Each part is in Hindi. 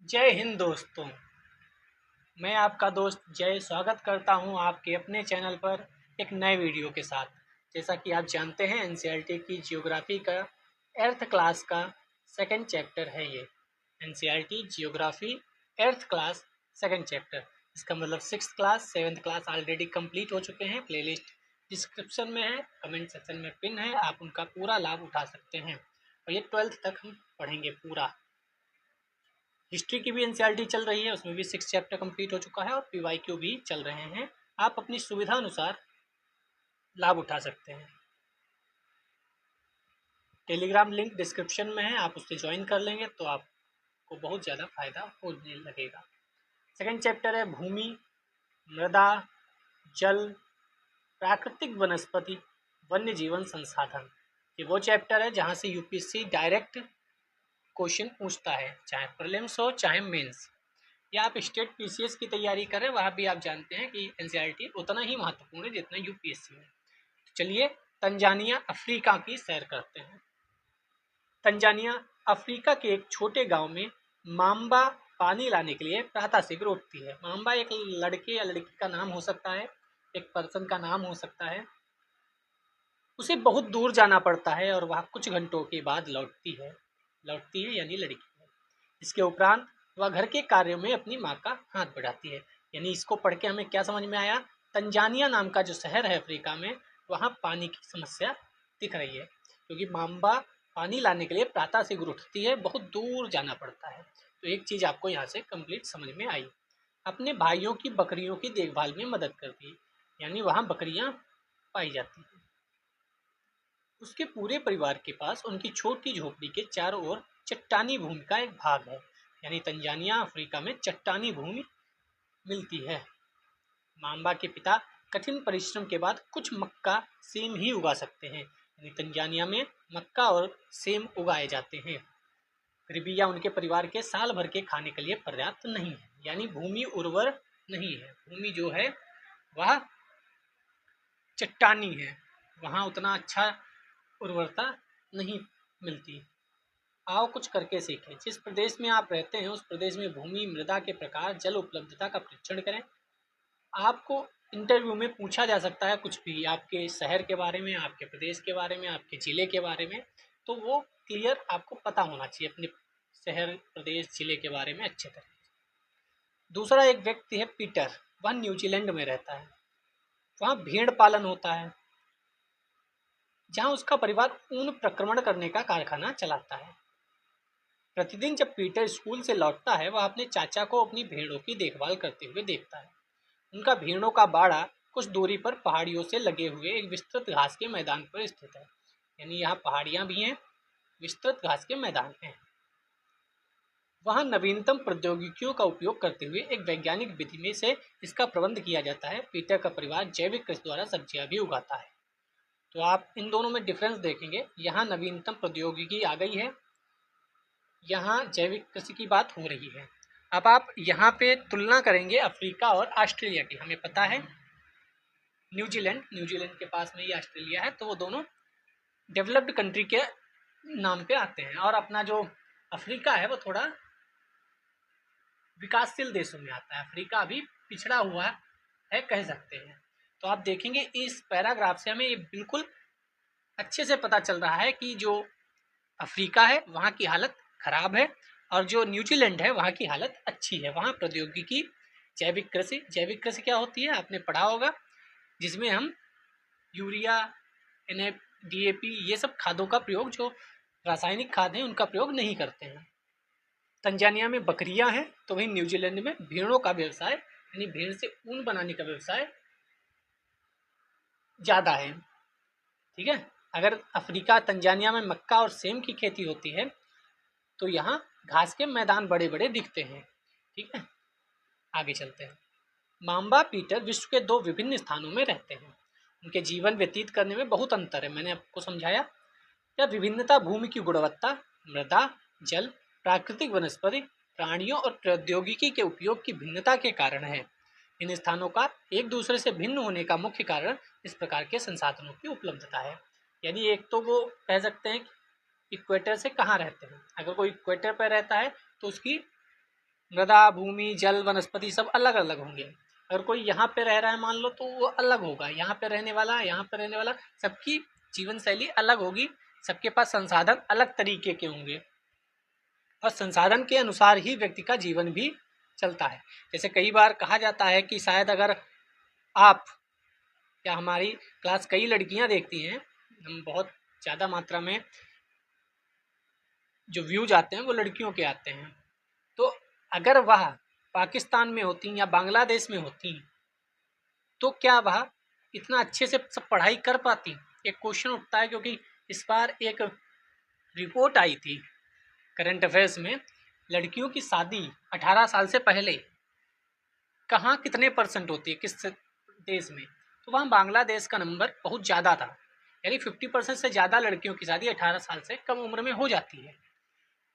जय हिंद दोस्तों। मैं आपका दोस्त जय स्वागत करता हूं आपके अपने चैनल पर एक नए वीडियो के साथ। जैसा कि आप जानते हैं एनसीईआरटी की जियोग्राफी का एर्थ क्लास का सेकंड चैप्टर है ये। NCERT geography earth class second chapter, इसका मतलब sixth class seventh class already complete हो चुके हैं। प्लेलिस्ट डिस्क्रिप्शन में है, कमेंट सेक्शन में पिन है, आप उनका पूरा लाभ उठा सकते हैं। और ये 12th तक हम पढ़ेंगे पूरा। हिस्ट्री की भी एनसीईआरटी चल रही है, उसमें भी 6 चैप्टर कंप्लीट हो चुका है और पीवाईक्यू भी चल रहे हैं। आप अपनी सुविधा अनुसार लाभ उठा सकते हैं। टेलीग्राम लिंक डिस्क्रिप्शन में है, आप उससे ज्वाइन कर लेंगे तो आपको बहुत ज़्यादा फायदा होने लगेगा। सेकंड चैप्टर है भूमि, मृदा, जल, प्राकृतिक वनस्पति, वन्य जीवन संसाधन। ये वो चैप्टर है जहाँ से यूपीएससी डायरेक्ट क्वेश्चन पूछता है, चाहे प्रीलिम्स हो चाहे मेंस, या आप स्टेट पीसीएस की तैयारी करें, वहाँ भी आप जानते हैं कि एनसीईआरटी उतना ही महत्वपूर्ण है जितना यूपीएससी है। तो चलिए तंजानिया अफ्रीका की सैर करते हैं। तंजानिया अफ्रीका के एक छोटे गांव में माम्बा पानी लाने के लिए प्रातः शीघ्र उठती है। माम्बा एक लड़के या लड़की का नाम हो सकता है, एक पर्सन का नाम हो सकता है। उसे बहुत दूर जाना पड़ता है और वह कुछ घंटों के बाद लौटती है यानी लड़की है। इसके उपरांत वह घर के कार्यों में अपनी माँ का हाथ बढ़ाती है। यानी इसको पढ़ के हमें क्या समझ में आया, तंजानिया नाम का जो शहर है अफ्रीका में, वहाँ पानी की समस्या दिख रही है क्योंकि माम्बा पानी लाने के लिए प्रातः शीघ्र उठती है, बहुत दूर जाना पड़ता है। तो एक चीज़ आपको यहाँ से कंप्लीट समझ में आई। अपने भाइयों की बकरियों की देखभाल में मदद करती है, यानी वहाँ बकरियाँ पाई जाती हैं। उसके पूरे परिवार के पास उनकी छोटी झोपड़ी के चारों ओर चट्टानी भूमि का एक भाग है। यानी तंजानिया अफ्रीका में चट्टानी भूमि मिलती है। माम्बा के पिता कठिन परिश्रम के बाद कुछ मक्का सेम ही उगा सकते हैं। यानी तंजानिया में मक्का और सेम उगाए जाते हैं। गरीबी या उनके परिवार के साल भर के खाने के लिए पर्याप्त नहीं है, यानी भूमि उर्वर नहीं है। भूमि जो है वह चट्टानी है, वहाँ उतना अच्छा उर्वरता नहीं मिलती। आओ कुछ करके सीखें। जिस प्रदेश में आप रहते हैं उस प्रदेश में भूमि, मृदा के प्रकार, जल उपलब्धता का परीक्षण करें। आपको इंटरव्यू में पूछा जा सकता है कुछ भी, आपके शहर के बारे में, आपके प्रदेश के बारे में, आपके ज़िले के बारे में, तो वो क्लियर आपको पता होना चाहिए अपने शहर, प्रदेश, ज़िले के बारे में अच्छे तरह। दूसरा एक व्यक्ति है पीटर, वह न्यूजीलैंड में रहता है। वहाँ भेड़ पालन होता है, जहाँ उसका परिवार ऊन प्रक्रमण करने का कारखाना चलाता है। प्रतिदिन जब पीटर स्कूल से लौटता है, वह अपने चाचा को अपनी भेड़ों की देखभाल करते हुए देखता है। उनका भेड़ों का बाड़ा कुछ दूरी पर पहाड़ियों से लगे हुए एक विस्तृत घास के मैदान पर स्थित है। यानी यहाँ पहाड़ियाँ भी हैं, विस्तृत घास के मैदान हैं। वहाँ नवीनतम प्रौद्योगिकियों का उपयोग करते हुए एक वैज्ञानिक विधि में से इसका प्रबंध किया जाता है। पीटर का परिवार जैविक कृषि द्वारा सब्जियाँ भी उगाता है। तो आप इन दोनों में डिफरेंस देखेंगे, यहाँ नवीनतम प्रौद्योगिकी आ गई है, यहाँ जैविक कृषि की बात हो रही है। अब आप यहाँ पे तुलना करेंगे अफ्रीका और ऑस्ट्रेलिया की। हमें पता है न्यूजीलैंड के पास में ही ऑस्ट्रेलिया है, तो वो दोनों डेवलप्ड कंट्री के नाम पे आते हैं, और अपना जो अफ्रीका है वो थोड़ा विकासशील देशों में आता है। अफ्रीका अभी पिछड़ा हुआ है कह सकते हैं। तो आप देखेंगे इस पैराग्राफ से हमें ये बिल्कुल अच्छे से पता चल रहा है कि जो अफ्रीका है वहाँ की हालत खराब है और जो न्यूजीलैंड है वहाँ की हालत अच्छी है। वहाँ प्रौद्योगिकी, जैविक कृषि क्या होती है आपने पढ़ा होगा, जिसमें हम यूरिया, एनएप, डीएपी ये सब खादों का प्रयोग, जो रासायनिक खाद हैं उनका प्रयोग नहीं करते हैं। तंजानिया में बकरियां हैं, तो वहीं न्यूजीलैंड में भेड़ों का व्यवसाय, यानी भेड़ से ऊन बनाने का व्यवसाय ज़्यादा है। ठीक है, अगर अफ्रीका तंजानिया में मक्का और सेम की खेती होती है तो यहाँ घास के मैदान बड़े बड़े दिखते हैं। ठीक है, आगे चलते हैं। माम्बा पीटर विश्व के दो विभिन्न स्थानों में रहते हैं। उनके जीवन व्यतीत करने में बहुत अंतर है, मैंने आपको समझाया। यह विभिन्नता भूमि की गुणवत्ता, मृदा, जल, प्राकृतिक वनस्पति, प्राणियों और प्रौद्योगिकी के उपयोग की भिन्नता के कारण है। इन स्थानों का एक दूसरे से भिन्न होने का मुख्य कारण इस प्रकार के संसाधनों की उपलब्धता है। यानी एक तो वो कह सकते हैं कि इक्वेटर से कहाँ रहते हैं। अगर कोई इक्वेटर पर रहता है तो उसकी मृदा, भूमि, जल, वनस्पति सब अलग अलग होंगे। अगर कोई यहाँ पे रह रहा है मान लो तो वो अलग होगा, यहाँ पे रहने वाला, यहाँ पे रहने वाला, सबकी जीवन शैली अलग होगी, सबके पास संसाधन अलग तरीके के होंगे और संसाधन के अनुसार ही व्यक्ति का जीवन भी चलता है। जैसे कई बार कहा जाता है कि शायद अगर आप या हमारी क्लास कई लड़कियां देखती हैं, हम बहुत ज़्यादा मात्रा में जो व्यूज आते हैं वो लड़कियों के आते हैं, तो अगर वह पाकिस्तान में होती या बांग्लादेश में होती तो क्या वह इतना अच्छे से सब पढ़ाई कर पाती? एक क्वेश्चन उठता है, क्योंकि इस बार एक रिपोर्ट आई थी करंट अफेयर्स में, लड़कियों की शादी 18 साल से पहले कहाँ कितने परसेंट होती है किस देश में, तो वहाँ बांग्लादेश का नंबर बहुत ज़्यादा था, यानी 50% से ज़्यादा लड़कियों की शादी 18 साल से कम उम्र में हो जाती है।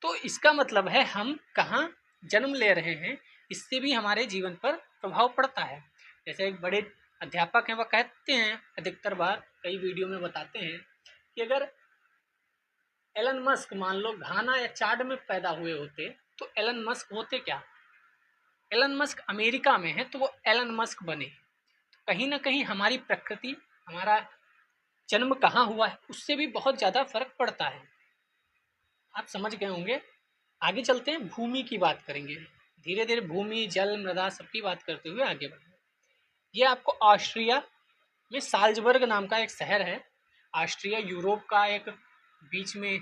तो इसका मतलब है हम कहाँ जन्म ले रहे हैं, इससे भी हमारे जीवन पर प्रभाव पड़ता है। जैसे एक बड़े अध्यापक हैं, वह कहते हैं, अधिकतर बार कई वीडियो में बताते हैं कि अगर एलन मस्क मान लो घाना या चाड में पैदा हुए होते तो एलन मस्क होते क्या? एलन मस्क अमेरिका में है तो वो एलन मस्क बने। तो कहीं ना कहीं हमारी प्रकृति, हमारा जन्म कहाँ हुआ है, उससे भी बहुत ज़्यादा फर्क पड़ता है। आप समझ गए होंगे। आगे चलते हैं, भूमि की बात करेंगे, धीरे धीरे भूमि, जल, मृदा सबकी बात करते हुए आगे बढ़ेंगे। ये आपको ऑस्ट्रिया में साल्जबर्ग नाम का एक शहर है। ऑस्ट्रिया यूरोप का एक बीच में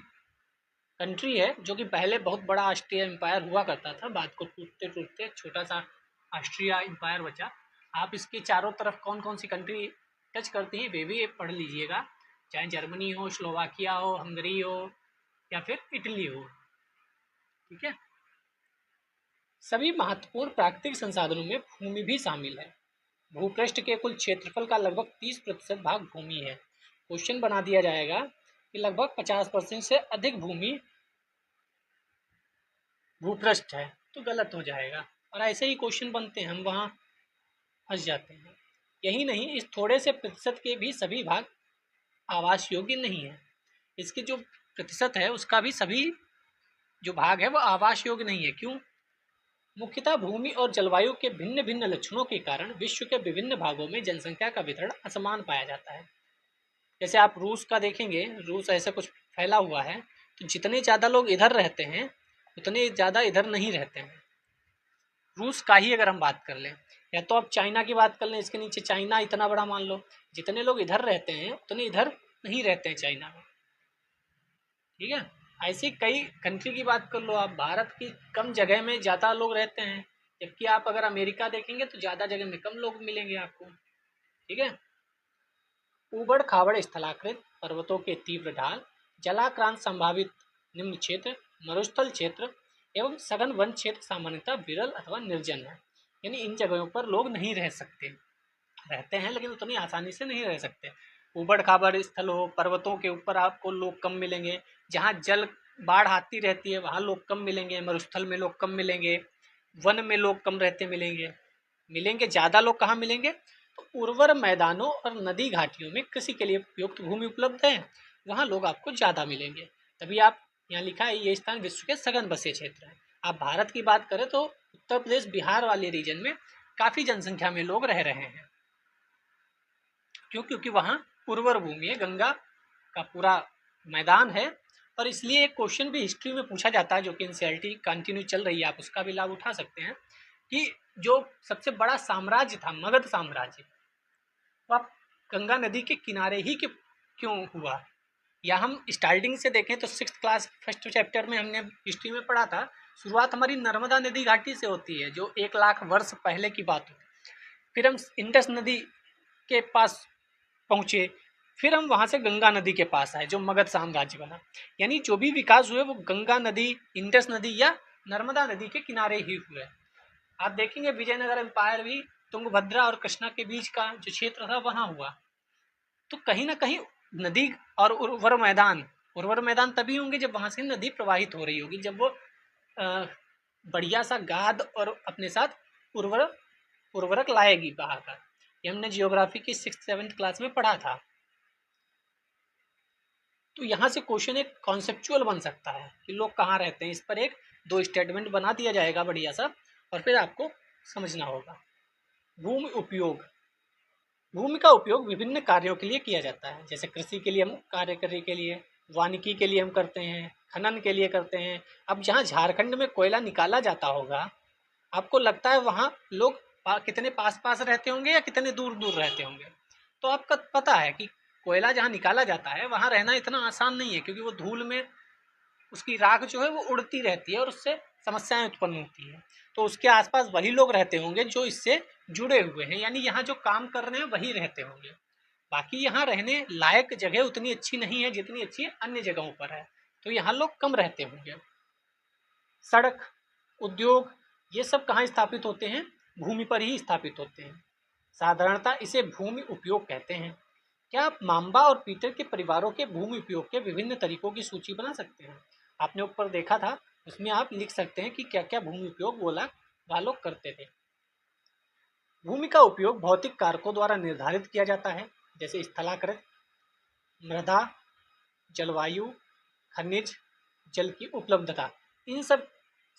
कंट्री है, जो कि पहले बहुत बड़ा ऑस्ट्रिया एम्पायर हुआ करता था, बाद को टूटते टूटते छोटा सा ऑस्ट्रिया एम्पायर बचा। आप इसके चारों तरफ कौन कौन सी कंट्री टच करती हैं वे भी पढ़ लीजिएगा, चाहे जर्मनी हो, स्लोवाकिया हो, हंगरी हो या फिर इटली हो। ठीक है। सभी महत्वपूर्ण प्राकृतिक संसाधनों में भूमि भी शामिल है। भूपृष्ठ के कुल क्षेत्रफल का लगभग 30% भाग भूमि है। क्वेश्चन बना दिया जाएगा कि लगभग 50% से अधिक भूमि भूपृष्ठ है, तो गलत हो जाएगा, और ऐसे ही क्वेश्चन बनते हैं, हम वहाँ फंस जाते हैं। यही नहीं, इस थोड़े से प्रतिशत के भी सभी भाग आवास योग्य नहीं है। इसके जो प्रतिशत है उसका भी सभी जो भाग है वो आवास योग्य नहीं है। क्यों? मुख्यतः भूमि और जलवायु के भिन्न भिन्न लक्षणों के कारण विश्व के विभिन्न भागों में जनसंख्या का वितरण असमान पाया जाता है। जैसे आप रूस का देखेंगे, रूस ऐसा कुछ फैला हुआ है, तो जितने ज़्यादा लोग इधर रहते हैं उतने ज़्यादा इधर नहीं रहते हैं। रूस का ही अगर हम बात कर लें, या तो आप चाइना की बात कर लें, इसके नीचे चाइना इतना बड़ा मान लो, जितने लोग इधर रहते हैं उतने इधर नहीं रहते हैं चाइना में। ठीक है। ऐसी कई कंट्री की बात कर लो आप, भारत की कम जगह में ज़्यादा लोग रहते हैं, जबकि आप अगर अमेरिका देखेंगे तो ज़्यादा जगह में कम लोग मिलेंगे आपको। ठीक है। ऊबड़ खाबड़ स्थलाकृत पर्वतों के तीव्र ढाल, जलाक्रांत संभावित निम्न क्षेत्र, मरुस्थल क्षेत्र एवं सघन वन क्षेत्र सामान्यतः विरल अथवा निर्जन है। यानी इन जगहों पर लोग नहीं रह सकते, रहते हैं लेकिन उतनी आसानी से नहीं रह सकते। ऊबड़ खाबड़ स्थल हो, पर्वतों के ऊपर आपको लोग कम मिलेंगे, जहाँ जल बाढ़ आती रहती है वहाँ लोग कम मिलेंगे, मरुस्थल में लोग कम मिलेंगे, वन में लोग कम रहते मिलेंगे। मिलेंगे ज़्यादा लोग कहाँ मिलेंगे? तो उर्वर मैदानों और नदी घाटियों में कृषि के लिए उपयुक्त भूमि उपलब्ध है, वहाँ लोग आपको ज़्यादा मिलेंगे। तभी आप यहाँ लिखा है ये स्थान विश्व के सघन बसे क्षेत्र है। आप भारत की बात करें तो उत्तर प्रदेश बिहार वाले रीजन में काफ़ी जनसंख्या में लोग रह रहे हैं। क्यों? क्योंकि वहाँ उर्वर भूमि है, गंगा का पूरा मैदान है, और इसलिए एक क्वेश्चन भी हिस्ट्री में पूछा जाता है जो कि एनसीईआरटी कंटिन्यू चल रही है, आप उसका भी लाभ उठा सकते हैं, कि जो सबसे बड़ा साम्राज्य था मगध साम्राज्य, वह गंगा नदी के किनारे ही क्यों हुआ? या हम स्टार्टिंग से देखें तो 6th क्लास फर्स्ट चैप्टर में हमने हिस्ट्री में पढ़ा था, शुरुआत हमारी नर्मदा नदी घाटी से होती है, जो 1 लाख वर्ष पहले की बात होती। फिर हम इंडस नदी के पास पहुँचे, फिर हम वहाँ से गंगा नदी के पास आए जो मगध साम्राज्य बना। यानी जो भी विकास हुए वो गंगा नदी, इंडस नदी या नर्मदा नदी के किनारे ही हुए। आप देखेंगे विजयनगर एम्पायर भी तुंगभद्रा और कृष्णा के बीच का जो क्षेत्र था वहाँ हुआ। तो कहीं ना कहीं नदी और उर्वर मैदान तभी होंगे जब वहाँ से नदी प्रवाहित हो रही होगी, जब वो बढ़िया सा गाद और अपने साथ उर्वरक लाएगी बहाकर। ये हमने जियोग्राफी की 6th-7th क्लास में पढ़ा था। तो यहाँ से क्वेश्चन एक कॉन्सेप्चुअल बन सकता है कि लोग कहाँ रहते हैं, इस पर एक 2 स्टेटमेंट बना दिया जाएगा बढ़िया सा, और फिर आपको समझना होगा। भूमि उपयोग। भूमि का उपयोग विभिन्न कार्यों के लिए किया जाता है, जैसे कृषि के लिए हम कार्य करने के लिए, वानिकी के लिए हम करते हैं, खनन के लिए करते हैं। अब जहाँ झारखंड में कोयला निकाला जाता होगा, आपको लगता है वहाँ लोग कितने पास पास रहते होंगे या कितने दूर दूर रहते होंगे? तो आपका पता है कि कोयला जहाँ निकाला जाता है वहाँ रहना इतना आसान नहीं है, क्योंकि वो धूल में उसकी राख जो है वो उड़ती रहती है और उससे समस्याएं उत्पन्न होती हैं। तो उसके आसपास वही लोग रहते होंगे जो इससे जुड़े हुए हैं, यानी यहाँ जो काम कर रहे हैं वही रहते होंगे। बाकी यहाँ रहने लायक जगह उतनी अच्छी नहीं है जितनी अच्छी अन्य जगहों पर है, तो यहाँ लोग कम रहते होंगे। सड़क, उद्योग, ये सब कहाँ स्थापित होते हैं? भूमि पर ही स्थापित होते हैं। साधारणतः इसे भूमि उपयोग कहते हैं। क्या आप मांबा और पीटर के परिवारों के भूमि उपयोग के विभिन्न तरीकों की सूची बना सकते हैं? आपने ऊपर देखा था, उसमें आप लिख सकते हैं कि क्या क्या भूमि उपयोग वह लोग करते थे। भूमि का उपयोग भौतिक कारकों द्वारा निर्धारित किया जाता है, जैसे स्थलाकृत, मृदा, जलवायु, खनिज, जल की उपलब्धता। इन सब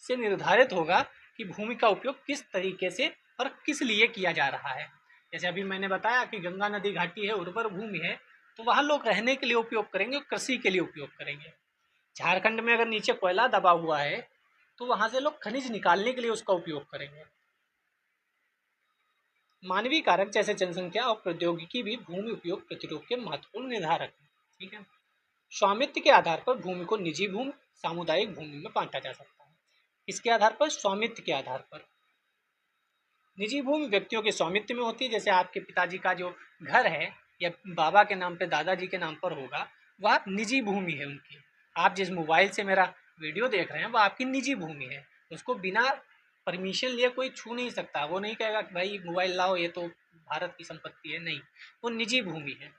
से निर्धारित होगा कि भूमि का उपयोग किस तरीके से और किस लिए किया जा रहा है। जैसे अभी मैंने बताया कि गंगा नदी घाटी है, उर्वर भूमि है, तो वहाँ लोग रहने के लिए उपयोग करेंगे और कृषि के लिए उपयोग करेंगे। झारखंड में अगर नीचे कोयला दबा हुआ है तो वहाँ से लोग खनिज निकालने के लिए उसका उपयोग करेंगे। मानवीय कारक जैसे जनसंख्या और प्रौद्योगिकी भी भूमि उपयोग प्रतिरूप के महत्वपूर्ण निर्धारक हैं। ठीक है। स्वामित्व के आधार पर भूमि को निजी भूमि, सामुदायिक भूमि में बांटा जा सकता है। इसके आधार पर, स्वामित्व के आधार पर। निजी भूमि व्यक्तियों के स्वामित्व में होती है, जैसे आपके पिताजी का जो घर है या बाबा के नाम पे, दादाजी के नाम पर होगा, वह निजी भूमि है उनकी। आप जिस मोबाइल से मेरा वीडियो देख रहे हैं वो आपकी निजी भूमि है, उसको बिना परमिशन लिए कोई छू नहीं सकता। वो नहीं कहेगा कि भाई मोबाइल लाओ, ये तो भारत की संपत्ति है, नहीं, वो निजी भूमि है।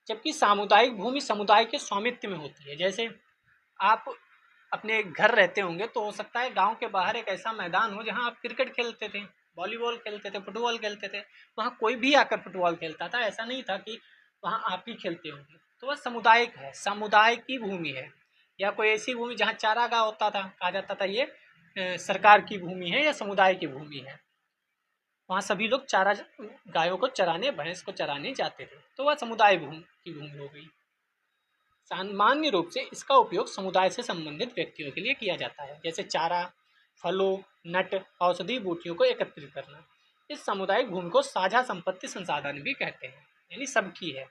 जबकि सामुदायिक भूमि समुदाय के स्वामित्व में होती है। जैसे आप अपने घर रहते होंगे तो हो सकता है गांव के बाहर एक ऐसा मैदान हो जहां आप क्रिकेट खेलते थे, वॉलीबॉल खेलते थे, फुटबॉल खेलते थे, वहां कोई भी आकर फुटबॉल खेलता था, ऐसा नहीं था कि वहां आप ही खेलते होंगे। तो वह सामुदायिक है, समुदाय की भूमि है। या कोई ऐसी भूमि जहाँ चारागाह होता था, कहा जाता था ये सरकार की भूमि है या समुदाय की भूमि है, वहाँ सभी लोग चारा गायों को चराने, भैंस को चराने जाते थे, तो वह समुदाय भूमि की भूमि हो गई। सामान्य रूप से इसका उपयोग समुदाय से संबंधित व्यक्तियों के लिए किया जाता है, जैसे चारा, फलों, नट, औषधि बूटियों को एकत्रित करना। इस सामुदायिक भूमि को साझा संपत्ति संसाधन भी कहते हैं, यानी सबकी है।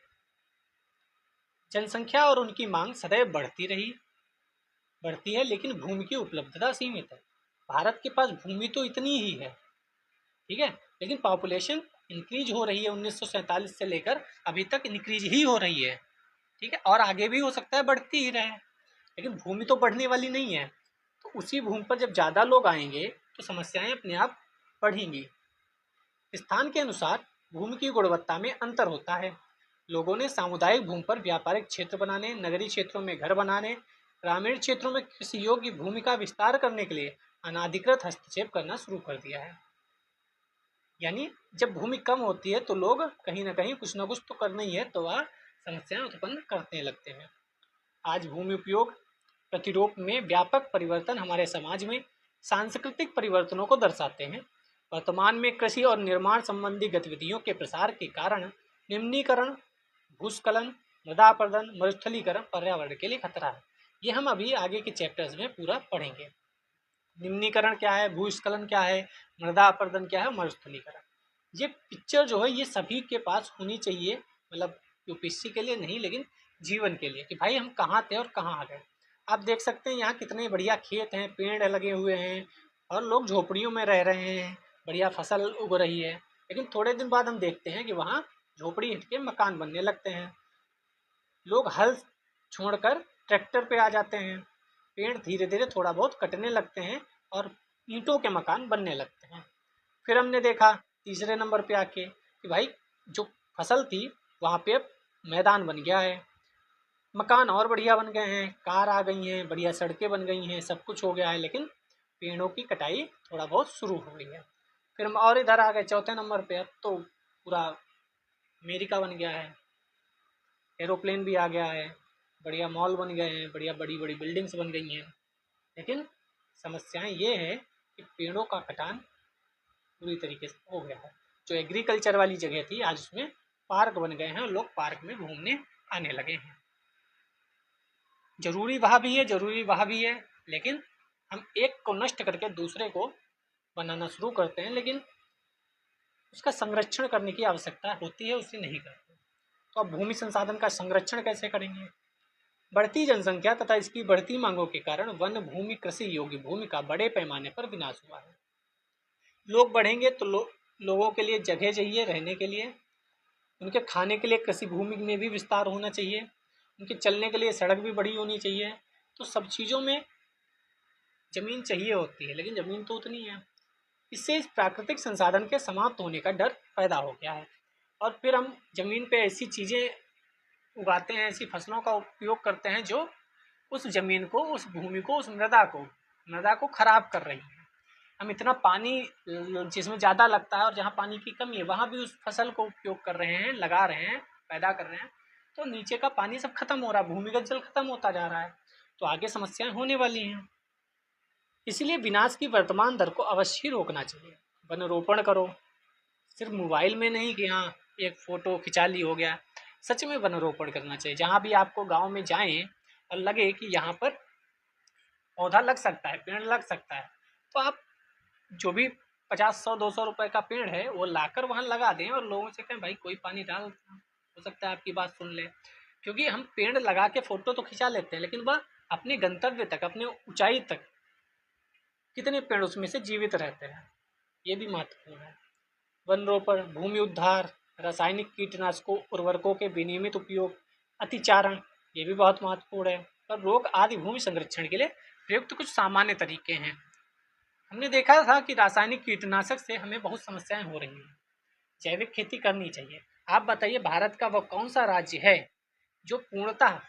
जनसंख्या और उनकी मांग सदैव बढ़ती है, लेकिन भूमि की उपलब्धता सीमित है। भारत के पास भूमि तो इतनी ही है, ठीक है, लेकिन पॉपुलेशन इंक्रीज हो रही है। 1947 से लेकर अभी तक इंक्रीज ही हो रही है, ठीक है, और आगे भी हो सकता है बढ़ती ही रहे, लेकिन भूमि तो बढ़ने वाली नहीं है। तो उसी भूमि पर जब ज़्यादा लोग आएंगे तो समस्याएं अपने आप बढ़ेंगी। स्थान के अनुसार भूमि की गुणवत्ता में अंतर होता है। लोगों ने सामुदायिक भूमि पर व्यापारिक क्षेत्र बनाने, नगरीय क्षेत्रों में घर बनाने, ग्रामीण क्षेत्रों में कृषि योग्य भूमि का विस्तार करने के लिए अनाधिकृत हस्तक्षेप करना शुरू कर दिया है। यानी जब भूमि कम होती है तो लोग कहीं ना कहीं कुछ ना कुछ तो करना ही है, तो वह समस्याएं उत्पन्न करने लगते हैं। आज भूमि उपयोग प्रतिरूप में व्यापक परिवर्तन हमारे समाज में सांस्कृतिक परिवर्तनों को दर्शाते हैं। वर्तमान में कृषि और निर्माण संबंधी गतिविधियों के प्रसार के कारण निम्नीकरण, भूस्खलन, मृदा अपरदन, मरुस्थलीकरण पर्यावरण के लिए खतरा है। ये हम अभी आगे के चैप्टर्स में पूरा पढ़ेंगे। निम्नीकरण क्या है, भूस्खलन क्या है, मृदा अपरदन क्या है, मरुस्थलीकरण। ये पिक्चर जो है ये सभी के पास होनी चाहिए, मतलब यूपीएससी के लिए नहीं लेकिन जीवन के लिए, कि भाई हम कहाँ थे और कहाँ आ गए। आप देख सकते हैं यहाँ कितने बढ़िया खेत हैं, पेड़ लगे हुए हैं और लोग झोपड़ियों में रह रहे हैं, बढ़िया फसल उग रही है। लेकिन थोड़े दिन बाद हम देखते हैं कि वहाँ झोपड़ी हट के मकान बनने लगते हैं, लोग हल छोड़कर ट्रैक्टर पे आ जाते हैं, पेड़ धीरे धीरे थोड़ा बहुत कटने लगते हैं और ईंटों के मकान बनने लगते हैं। फिर हमने देखा तीसरे नंबर पे आके कि भाई जो फसल थी वहाँ पे अब मैदान बन गया है, मकान और बढ़िया बन गए हैं, कार आ गई हैं, बढ़िया सड़कें बन गई हैं, सब कुछ हो गया है, लेकिन पेड़ों की कटाई थोड़ा बहुत शुरू हो गई है। फिर हम और इधर आ गए चौथे नंबर पे, अब तो पूरा अमेरिका बन गया है, एरोप्लेन भी आ गया है, बढ़िया मॉल बन गए हैं, बढ़िया बड़ी बड़ी बिल्डिंग्स बन गई हैं, लेकिन समस्याएं ये है कि पेड़ों का कटान पूरी तरीके से हो गया है। जो एग्रीकल्चर वाली जगह थी आज उसमें पार्क बन गए हैं और लोग पार्क में घूमने आने लगे हैं। जरूरी वहाँ भी है, जरूरी वहाँ भी है, लेकिन हम एक को नष्ट करके दूसरे को बनाना शुरू करते हैं, लेकिन उसका संरक्षण करने की आवश्यकता होती है, उसे नहीं करते। तो अब भूमि संसाधन का संरक्षण कैसे करेंगे? बढ़ती जनसंख्या तथा इसकी बढ़ती मांगों के कारण वन भूमि कृषि योग्य भूमि का बड़े पैमाने पर विनाश हुआ है। लोग बढ़ेंगे तो लोगों के लिए जगह चाहिए रहने के लिए, उनके खाने के लिए कृषि भूमि में भी विस्तार होना चाहिए, उनके चलने के लिए सड़क भी बड़ी होनी चाहिए। तो सब चीज़ों में ज़मीन चाहिए होती है, लेकिन ज़मीन तो उतनी है। इससे इस प्राकृतिक संसाधन के समाप्त होने का डर पैदा हो गया है और फिर हम ज़मीन पे ऐसी चीज़ें उगाते हैं, ऐसी फसलों का उपयोग करते हैं जो उस ज़मीन को, उस भूमि को, उस मृदा को खराब कर रही है। हम इतना पानी जिसमें ज़्यादा लगता है और जहाँ पानी की कमी है वहाँ भी उस फसल को उपयोग कर रहे हैं, लगा रहे हैं, पैदा कर रहे हैं, तो नीचे का पानी सब खत्म हो रहा है, भूमिगत जल खत्म होता जा रहा है, तो आगे समस्याएं होने वाली हैं। इसलिए विनाश की वर्तमान दर को अवश्य रोकना चाहिए। वन रोपण करो, सिर्फ मोबाइल में नहीं कि हाँ एक फ़ोटो खिंचा ली हो गया। सच में वन रोपण करना चाहिए। जहाँ भी आपको गांव में जाएं और लगे कि यहाँ पर पौधा लग सकता है, पेड़ लग सकता है, तो आप जो भी 50, 100, 200 रुपए का पेड़ है वो लाकर वहाँ लगा दें और लोगों से कहें भाई कोई पानी डाल, हो सकता है आपकी बात सुन ले। क्योंकि हम पेड़ लगा के फ़ोटो तो खिंचा लेते हैं, लेकिन वह अपने गंतव्य तक, अपने ऊंचाई तक कितने पेड़ उसमें से जीवित रहते हैं, ये भी महत्वपूर्ण है। वन रोपण, भूमि उद्धार, रासायनिक कीटनाशकों, उर्वरकों के विनियमित उपयोग, अतिचारण, ये भी बहुत महत्वपूर्ण है। और रोग आदि भूमि संरक्षण के लिए प्रयुक्त कुछ सामान्य तरीके हैं। हमने देखा था कि रासायनिक कीटनाशक से हमें बहुत समस्याएं हो रही हैं। जैविक खेती करनी चाहिए। आप बताइए भारत का वह कौन सा राज्य है जो पूर्णतः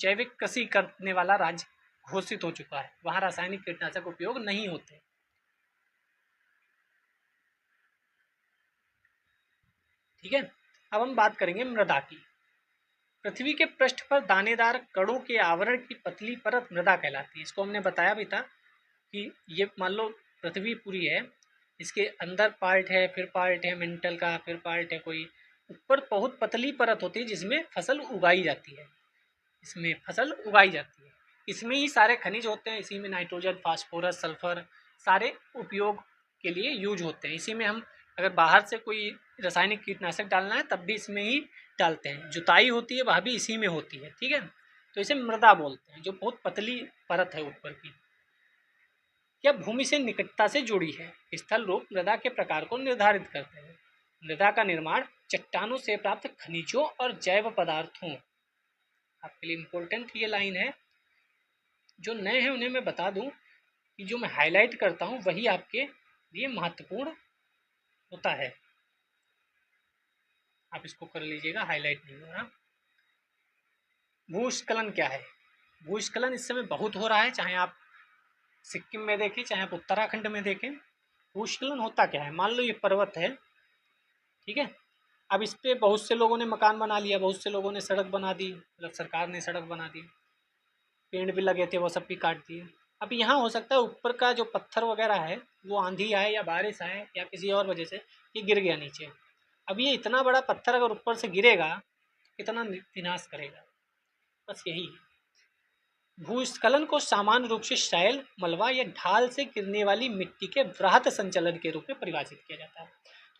जैविक कृषि करने वाला राज्य घोषित हो चुका है, वहाँ रासायनिक कीटनाशक उपयोग नहीं होते। ठीक है, अब हम बात करेंगे मृदा की। पृथ्वी के पृष्ठ पर दानेदार कणों के आवरण की पतली परत मृदा कहलाती है। इसको हमने बताया भी था कि ये मान लो पृथ्वी पूरी है, इसके अंदर पार्ट है, फिर पार्ट है मेंटल का, फिर पार्ट है कोई, ऊपर बहुत पतली परत होती है जिसमें फसल उगाई जाती है, इसमें फसल उगाई जाती है। इसमें ही सारे खनिज होते हैं, इसी में नाइट्रोजन, फास्फोरस, सल्फर सारे उपयोग के लिए यूज होते हैं। इसी में हम अगर बाहर से कोई रासायनिक कीटनाशक डालना है तब भी इसमें ही डालते हैं। जुताई होती है वह भी इसी में होती है। ठीक है, तो इसे मृदा बोलते हैं, जो बहुत पतली परत है ऊपर की। यह भूमि से निकटता से जुड़ी है। स्थल रूप मृदा के प्रकार को निर्धारित करते हैं। मृदा का निर्माण चट्टानों से प्राप्त खनिजों और जैव पदार्थों, आपके लिए इम्पोर्टेंट ये लाइन है, जो नए हैं उन्हें मैं बता दूं कि जो मैं हाईलाइट करता हूं वही आपके लिए महत्वपूर्ण होता है। आप इसको कर लीजिएगा, हाईलाइट नहीं हो रहा। भूस्खलन क्या है? भूस्खलन इस समय बहुत हो रहा है, चाहे आप सिक्किम में देखें, चाहे आप उत्तराखंड में देखें। भूस्खलन होता क्या है? मान लो ये पर्वत है, ठीक है, अब इस पे बहुत से लोगों ने मकान बना लिया, बहुत से लोगों ने सड़क बना दी, मतलब सरकार ने सड़क बना दी, पेड़ भी लगे थे वो सब भी काट दिए। अब यहाँ हो सकता है ऊपर का जो पत्थर वगैरह है वो आंधी आए या बारिश आए या किसी और वजह से ये गिर गया नीचे। अब ये इतना बड़ा पत्थर अगर ऊपर से गिरेगा कितना विनाश करेगा, बस यही है। भूस्खलन को सामान्य रूप से शैल, मलबा या ढाल से गिरने वाली मिट्टी के वृहत संचलन के रूप में परिभाषित किया जाता है।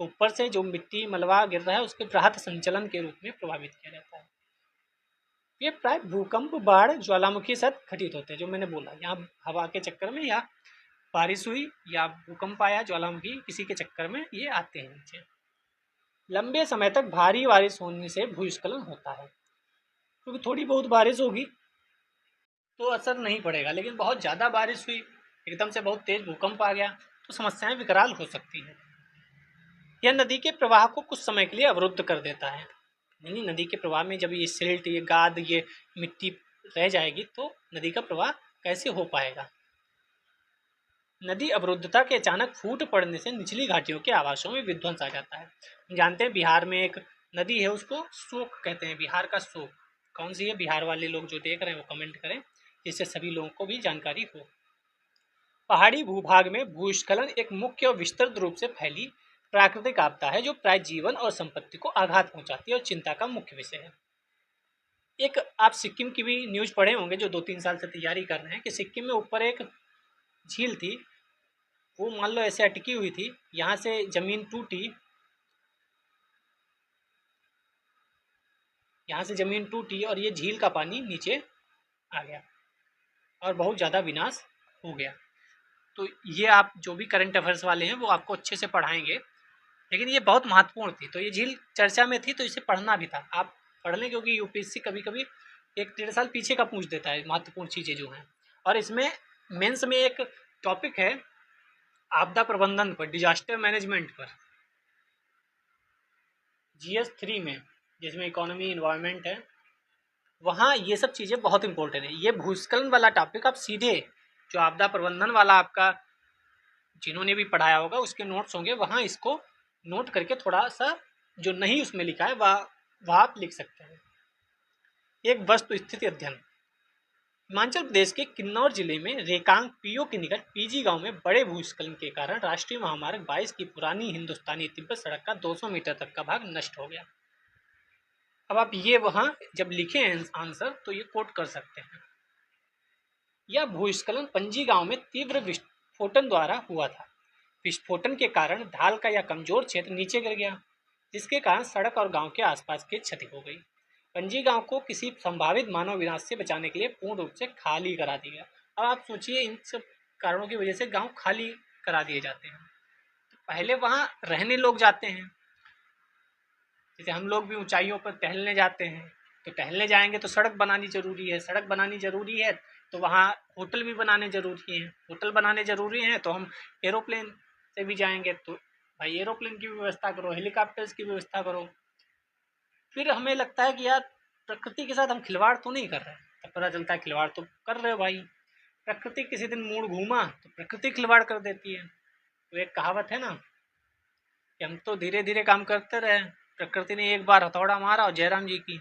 तो ऊपर से जो मिट्टी मलबा गिर रहा है उसके वृहत संचलन के रूप में प्रभावित किया जाता है। ये प्राय भूकंप, बाढ़, ज्वालामुखी से घटित होते हैं। जो मैंने बोला, यहाँ हवा के चक्कर में या बारिश हुई या भूकंप आया, ज्वालामुखी किसी के चक्कर में ये आते हैं नीचे। लंबे समय तक भारी बारिश होने से भूस्खलन होता है, क्योंकि थोड़ी बहुत बारिश होगी तो असर नहीं पड़ेगा, लेकिन बहुत ज़्यादा बारिश हुई, एकदम से बहुत तेज भूकंप आ गया तो समस्याएं विकराल हो सकती हैं। यह नदी के प्रवाह को कुछ समय के लिए अवरुद्ध कर देता है। नहीं, नदी के प्रवाह में जब ये सिल्ट, ये गाद, ये मिट्टी रह जाएगी तो नदी का प्रवाह कैसे हो पाएगा। नदी अवरुद्धता के अचानक फूट पड़ने से निचली घाटियों के आवासों में विध्वंस आ जाता है। हम जानते हैं बिहार में एक नदी है, उसको शोक कहते हैं, बिहार का शोक। कौन सी है? बिहार वाले लोग जो देख रहे हैं वो कमेंट करें, जिससे सभी लोगों को भी जानकारी हो। पहाड़ी भूभाग में भूस्खलन एक मुख्य और विस्तृत रूप से फैली प्राकृतिक आपदा है जो प्राय जीवन और संपत्ति को आघात पहुंचाती है और चिंता का मुख्य विषय है। एक आप सिक्किम की भी न्यूज पढ़े होंगे जो 2-3 साल से तैयारी कर रहे हैं कि सिक्किम में ऊपर एक झील थी, वो मान लो ऐसे अटकी हुई थी, यहाँ से जमीन टूटी, यहाँ से जमीन टूटी और ये झील का पानी नीचे आ गया और बहुत ज़्यादा विनाश हो गया। तो ये आप जो भी करंट अफेयर्स वाले हैं वो आपको अच्छे से पढ़ाएंगे, लेकिन ये बहुत महत्वपूर्ण थी, तो ये झील चर्चा में थी तो इसे पढ़ना भी था। आप पढ़ लें क्योंकि यूपीएससी कभी कभी 1-1.5 साल पीछे का पूछ देता है महत्वपूर्ण चीज़ें जो हैं। और इसमें मेंस में एक टॉपिक है आपदा प्रबंधन पर, डिजास्टर मैनेजमेंट पर, GS 3 में, जिसमें इकोनॉमी इन्वायरमेंट है, वहाँ ये सब चीज़ें बहुत इंपॉर्टेंट है। ये भूस्खलन वाला टॉपिक आप सीधे जो आपदा प्रबंधन वाला आपका जिन्होंने भी पढ़ाया होगा उसके नोट्स होंगे, वहाँ इसको नोट करके थोड़ा सा जो नहीं उसमें लिखा है वह आप लिख सकते हैं। एक वस्तु स्थिति अध्ययन। हिमाचल प्रदेश के किन्नौर जिले में रेकांग पीओ के निकट पीजी गांव में बड़े भूस्खलन के कारण राष्ट्रीय महामार्ग 22 की पुरानी हिंदुस्तानी तिब्बत सड़क का 200 मीटर तक का भाग नष्ट हो गया। अब आप ये वहां जब लिखे आंसर तो ये कोट कर सकते हैं। यह भूस्खलन पंजी गांव में तीव्र विस्फोटन द्वारा हुआ था। विस्फोटन के कारण ढाल का यह कमजोर क्षेत्र नीचे गिर गया, जिसके कारण सड़क और गांव के आसपास की क्षति हो गई। पंजी गांव को किसी संभावित मानव विनाश से बचाने के लिए पूर्ण रूप से खाली करा दिया गया। अब आप सोचिए इन सब कारणों की वजह से गांव खाली करा दिए जाते हैं। तो पहले वहां रहने लोग जाते हैं, जैसे हम लोग भी ऊंचाइयों पर टहलने जाते हैं, तो टहलने जाएंगे तो सड़क बनानी जरूरी है, सड़क बनानी जरूरी है तो वहाँ होटल भी बनाने जरूरी हैं, होटल बनाने जरूरी हैं तो हम एरोप्लेन से भी जाएंगे, तो भाई एरोप्लेन की व्यवस्था करो, हेलीकॉप्टर्स की व्यवस्था करो। फिर हमें लगता है कि यार प्रकृति के साथ हम खिलवाड़ तो नहीं कर रहे हैं, तब पता चलता है खिलवाड़ तो कर रहे हो भाई। प्रकृति किसी दिन मूड घूमा तो प्रकृति खिलवाड़ कर देती है। तो एक कहावत है ना कि हम तो धीरे धीरे काम करते रहे, प्रकृति ने एक बार हथौड़ा मारा और जयराम जी की।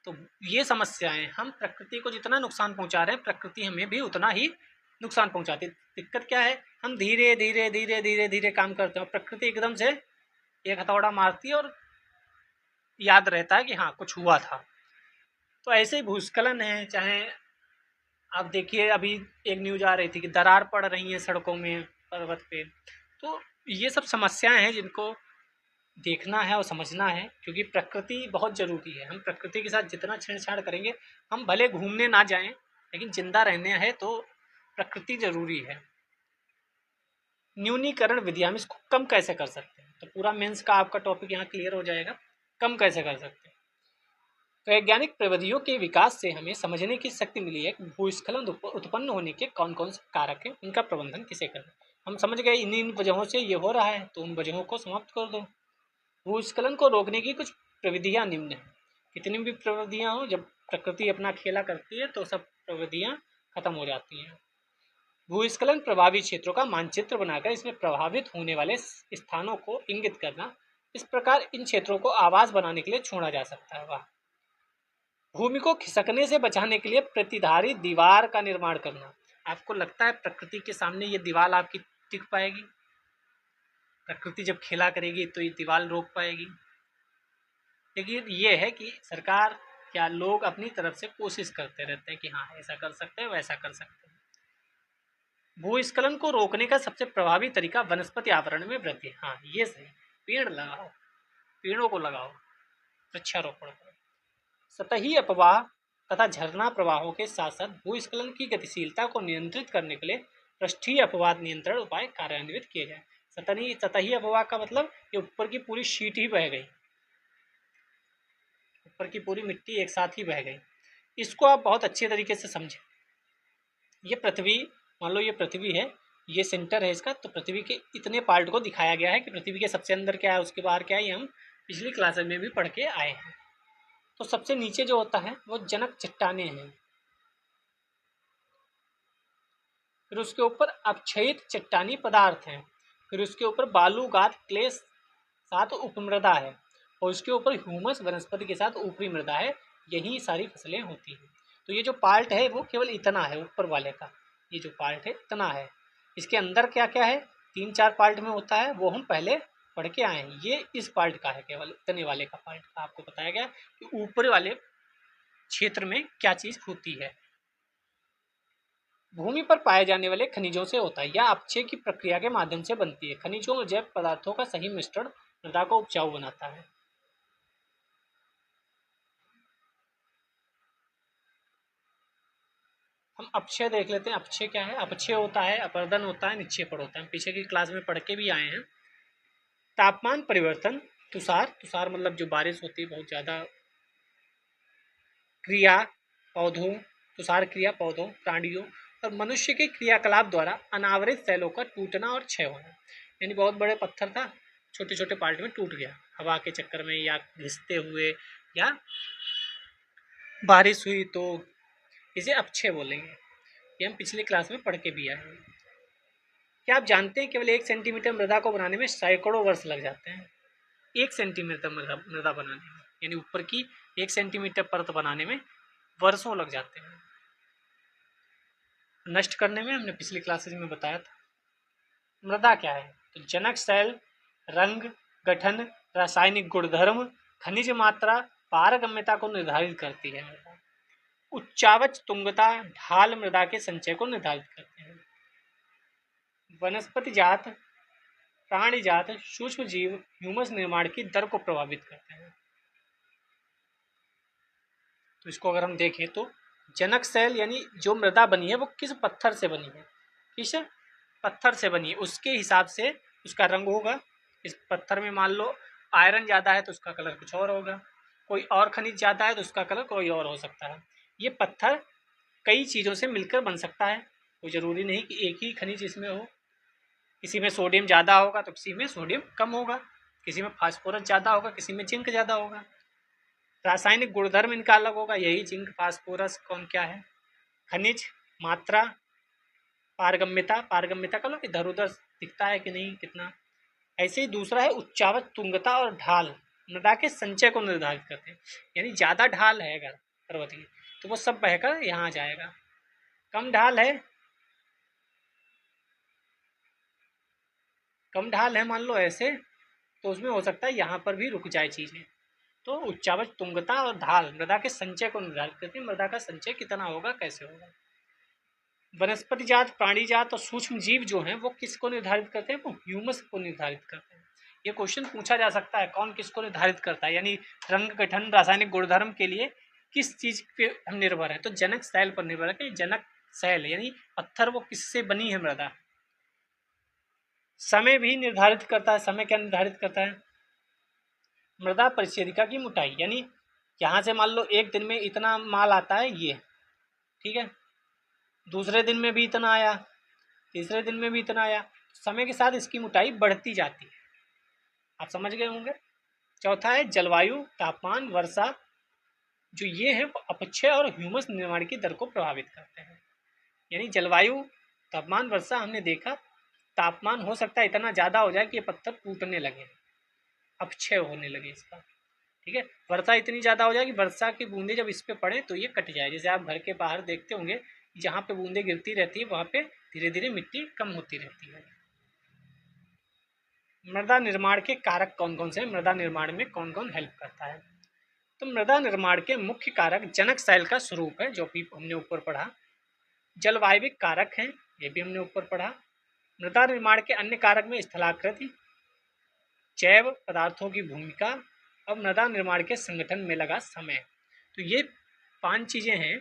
तो ये समस्याएं, हम प्रकृति को जितना नुकसान पहुंचा रहे हैं प्रकृति हमें भी उतना ही नुकसान पहुंचाती है। दिक्कत क्या है, हम धीरे धीरे धीरे धीरे धीरे काम करते हैं, प्रकृति एकदम से एक हथौड़ा मारती है और याद रहता है कि हाँ कुछ हुआ था। तो ऐसे ही भूस्खलन है, चाहे आप देखिए अभी एक न्यूज आ रही थी कि दरार पड़ रही है सड़कों में, पर्वत पे। तो ये सब समस्याएं हैं जिनको देखना है और समझना है, क्योंकि प्रकृति बहुत ज़रूरी है। हम प्रकृति के साथ जितना छेड़छाड़ करेंगे, हम भले घूमने ना जाएं लेकिन जिंदा रहने है तो प्रकृति ज़रूरी है। न्यूनीकरण विधि, हम इसको कम कैसे कर सकते हैं, तो पूरा मेंस का आपका टॉपिक यहाँ क्लियर हो जाएगा, कम कैसे कर सकते हैं। वैज्ञानिक प्रविधियों के विकास से हमें समझने की शक्ति मिली है कि भूस्खलन उत्पन्न होने के कौन कौन से कारक हैं, उनका प्रबंधन किसे करना। हम समझ गए इन वजहों से ये हो रहा है, तो उन वजहों को समाप्त कर दो। भूस्खलन को रोकने की कुछ प्रविधियां निम्न हैं। कितनी भी प्रविधियां हो, जब प्रकृति अपना खेला करती है तो सब प्रविधियां खत्म हो जाती हैं। भूस्खलन प्रभावित क्षेत्रों का मानचित्र बनाकर इसमें प्रभावित होने वाले स्थानों को इंगित करना, इस प्रकार इन क्षेत्रों को आवास बनाने के लिए छोड़ा जा सकता है। वाह। भूमि को खिसकने से बचाने के लिए प्रतिधारी दीवार का निर्माण करना। आपको लगता है प्रकृति के सामने ये दीवार आपकी टिक पाएगी? प्रकृति जब खेला करेगी तो ये दीवार रोक पाएगी? लेकिन ये है कि सरकार या लोग अपनी तरफ से कोशिश करते रहते हैं कि हाँ ऐसा कर सकते हैं, वैसा कर सकते हैं। भूस्खलन को रोकने का सबसे प्रभावी तरीका वनस्पति आवरण में वृद्धि। हाँ ये सही, पेड़ लगाओ, पेड़ों को लगाओ, वृक्षारोपण करो। सतही अपवाह तथा झरना प्रवाहों के साथ साथ भूस्खलन की गतिशीलता को नियंत्रित करने के लिए पृष्ठीय अपवाद नियंत्रण उपाय कार्यान्वित किए जाए। सतही अपवाह का मतलब ये ऊपर की पूरी शीट ही बह गई, ऊपर की पूरी मिट्टी एक साथ ही बह गई। इसको आप बहुत अच्छे तरीके से समझें। ये पृथ्वी, मान लो ये पृथ्वी है, ये सेंटर है इसका, तो पृथ्वी के इतने पार्ट को दिखाया गया है कि पृथ्वी के सबसे अंदर क्या है, उसके बाहर क्या है, ये हम पिछली क्लासेस में भी पढ़ के आए हैं। तो सबसे नीचे जो होता है वो जनक चट्टाने हैं, फिर उसके ऊपर अपक्षयित चट्टानी पदार्थ हैं, फिर उसके ऊपर बालूगाद क्ले साथ उपमृदा है, और उसके ऊपर ह्यूमस वनस्पति के साथ ऊपरी मृदा है। यही सारी फसलें होती हैं। तो ये जो पार्ट है वो केवल इतना है ऊपर वाले का, ये जो पार्ट है इतना है। इसके अंदर क्या क्या है, 3-4 पार्ट में होता है, वो हम पहले पढ़ के आए हैं। ये इस पार्ट का है, केवल तने वाले का पार्ट का आपको बताया गया कि ऊपर वाले क्षेत्र में क्या चीज होती है। भूमि पर पाए जाने वाले खनिजों से होता है या अपक्षय की प्रक्रिया के माध्यम से बनती है। खनिजों और जैव पदार्थों का सही मिश्रण मृदा को उपजाऊ बनाता है। हम अपक्षय देख लेते हैं। अपक्षय क्या है? अपक्षय होता है, अपर्दन होता है, निक्षेपण होता है। हम पीछे की क्लास में पढ़ के भी आए हैं। तापमान परिवर्तन, तुषार, तुषार मतलब जो बारिश होती है बहुत ज्यादा, क्रिया पौधों, तुषार क्रिया पौधों, प्राणियों और मनुष्य के क्रियाकलाप द्वारा अनावृत सेलों का टूटना और क्षय होना। यानी बहुत बड़े पत्थर था, छोटे छोटे पार्ट में टूट गया हवा के चक्कर में या घिसते हुए या बारिश हुई, तो इसे अपक्षय बोलेंगे। ये हम पिछली क्लास में पढ़ के भी आए हैं। क्या आप जानते हैं केवल 1 सेंटीमीटर मृदा को बनाने में सैकड़ों वर्ष लग जाते हैं? 1 सेंटीमीटर मृदा बनाने में, यानी ऊपर की 1 सेंटीमीटर परत बनाने में वर्षों लग जाते हैं। नष्ट करने में हमने पिछली क्लासेज में बताया था। मृदा क्या है? तो जनक शैल, रंग, गठन, रासायनिक गुणधर्म, खनिज मात्रा, पारगम्यता को निर्धारित करती है। मृदा उच्चावच, तुंगता, ढाल मृदा के संचय को निर्धारित करते हैं। वनस्पति जात, प्राणी जात, सूक्ष्म जीव ह्यूमस निर्माण की दर को प्रभावित करते हैं। तो इसको अगर हम देखें तो जनक शैल यानी जो मृदा बनी है वो किस पत्थर से बनी है, किस पत्थर से बनी है, उसके हिसाब से उसका रंग होगा। इस पत्थर में मान लो आयरन ज़्यादा है तो उसका कलर कुछ और होगा, कोई और खनिज ज़्यादा है तो उसका कलर कोई और हो सकता है। ये पत्थर कई चीज़ों से मिलकर बन सकता है, कोई ज़रूरी नहीं कि एक ही खनिज इसमें हो। किसी में सोडियम ज़्यादा होगा तो किसी में सोडियम कम होगा, किसी में फास्फोरस ज़्यादा होगा, किसी में जिंक ज़्यादा होगा। रासायनिक गुणधर्म इनका अलग होगा, यही जिंक फास्फोरस कौन क्या है। खनिज मात्रा, पारगम्यता, पारगम्यता का लो इधर उधर दिखता है कि नहीं कितना। ऐसे ही दूसरा है उच्चावच, तुंगता और ढाल मृदा के संचय को निर्धारित करते हैं। यानी ज़्यादा ढाल है अगर पर्वत की तो वो सब बहकर यहाँ जाएगा, कम ढाल है, कम ढाल है मान लो ऐसे, तो उसमें हो सकता है यहाँ पर भी रुक जाए चीज़ें। तो उच्चावच, तुंगता और ढाल मृदा के संचय को निर्धारित करती है। मृदा का संचय कितना होगा, कैसे होगा। वनस्पति जात, प्राणी जात और सूक्ष्म जीव जो हैं वो किसको निर्धारित करते हैं? वो ह्यूमस को निर्धारित करते हैं। ये क्वेश्चन पूछा जा सकता है, कौन किसको निर्धारित करता है, यानी रंग, गठन, रासायनिक गुणधर्म के लिए किस चीज पे हम निर्भर है? तो जनक शैल पर निर्भर है कि जनक शैल यानी पत्थर वो किससे बनी है मृदा। समय भी निर्धारित करता है। समय क्या निर्धारित करता है? मृदा परिच्छेदिका की मोटाई, यानी यहाँ से मान लो एक दिन में इतना माल आता है ये, ठीक है, दूसरे दिन में भी इतना आया, तीसरे दिन में भी इतना आया, समय के साथ इसकी मोटाई बढ़ती जाती है। आप समझ गए होंगे। चौथा है जलवायु, तापमान, वर्षा, जो ये है वो अपक्षय और ह्यूमस निर्माण की दर को प्रभावित करते हैं। यानी जलवायु, तापमान, वर्षा, हमने देखा तापमान हो सकता है इतना ज़्यादा हो जाए कि ये पत्थर टूटने लगे, अपक्षय होने लगे इसका, ठीक है। वर्षा इतनी ज़्यादा हो जाए कि वर्षा की बूंदें जब इस पे पड़े तो ये कट जाए। जैसे आप घर के बाहर देखते होंगे जहाँ पे बूंदें गिरती रहती है वहाँ पे धीरे धीरे मिट्टी कम होती रहती है। मृदा निर्माण के कारक कौन कौन से हैं? मृदा निर्माण में कौन कौन हेल्प करता है? तो मृदा निर्माण के मुख्य कारक जनक शैल का स्वरूप है, जो भी हमने ऊपर पढ़ा। जलवायविक कारक हैं, ये भी हमने ऊपर पढ़ा। मृदा निर्माण के अन्य कारक में स्थलाकृति, जैव पदार्थों की भूमिका और मृदा निर्माण के संगठन में लगा समय। तो ये 5 चीज़ें हैं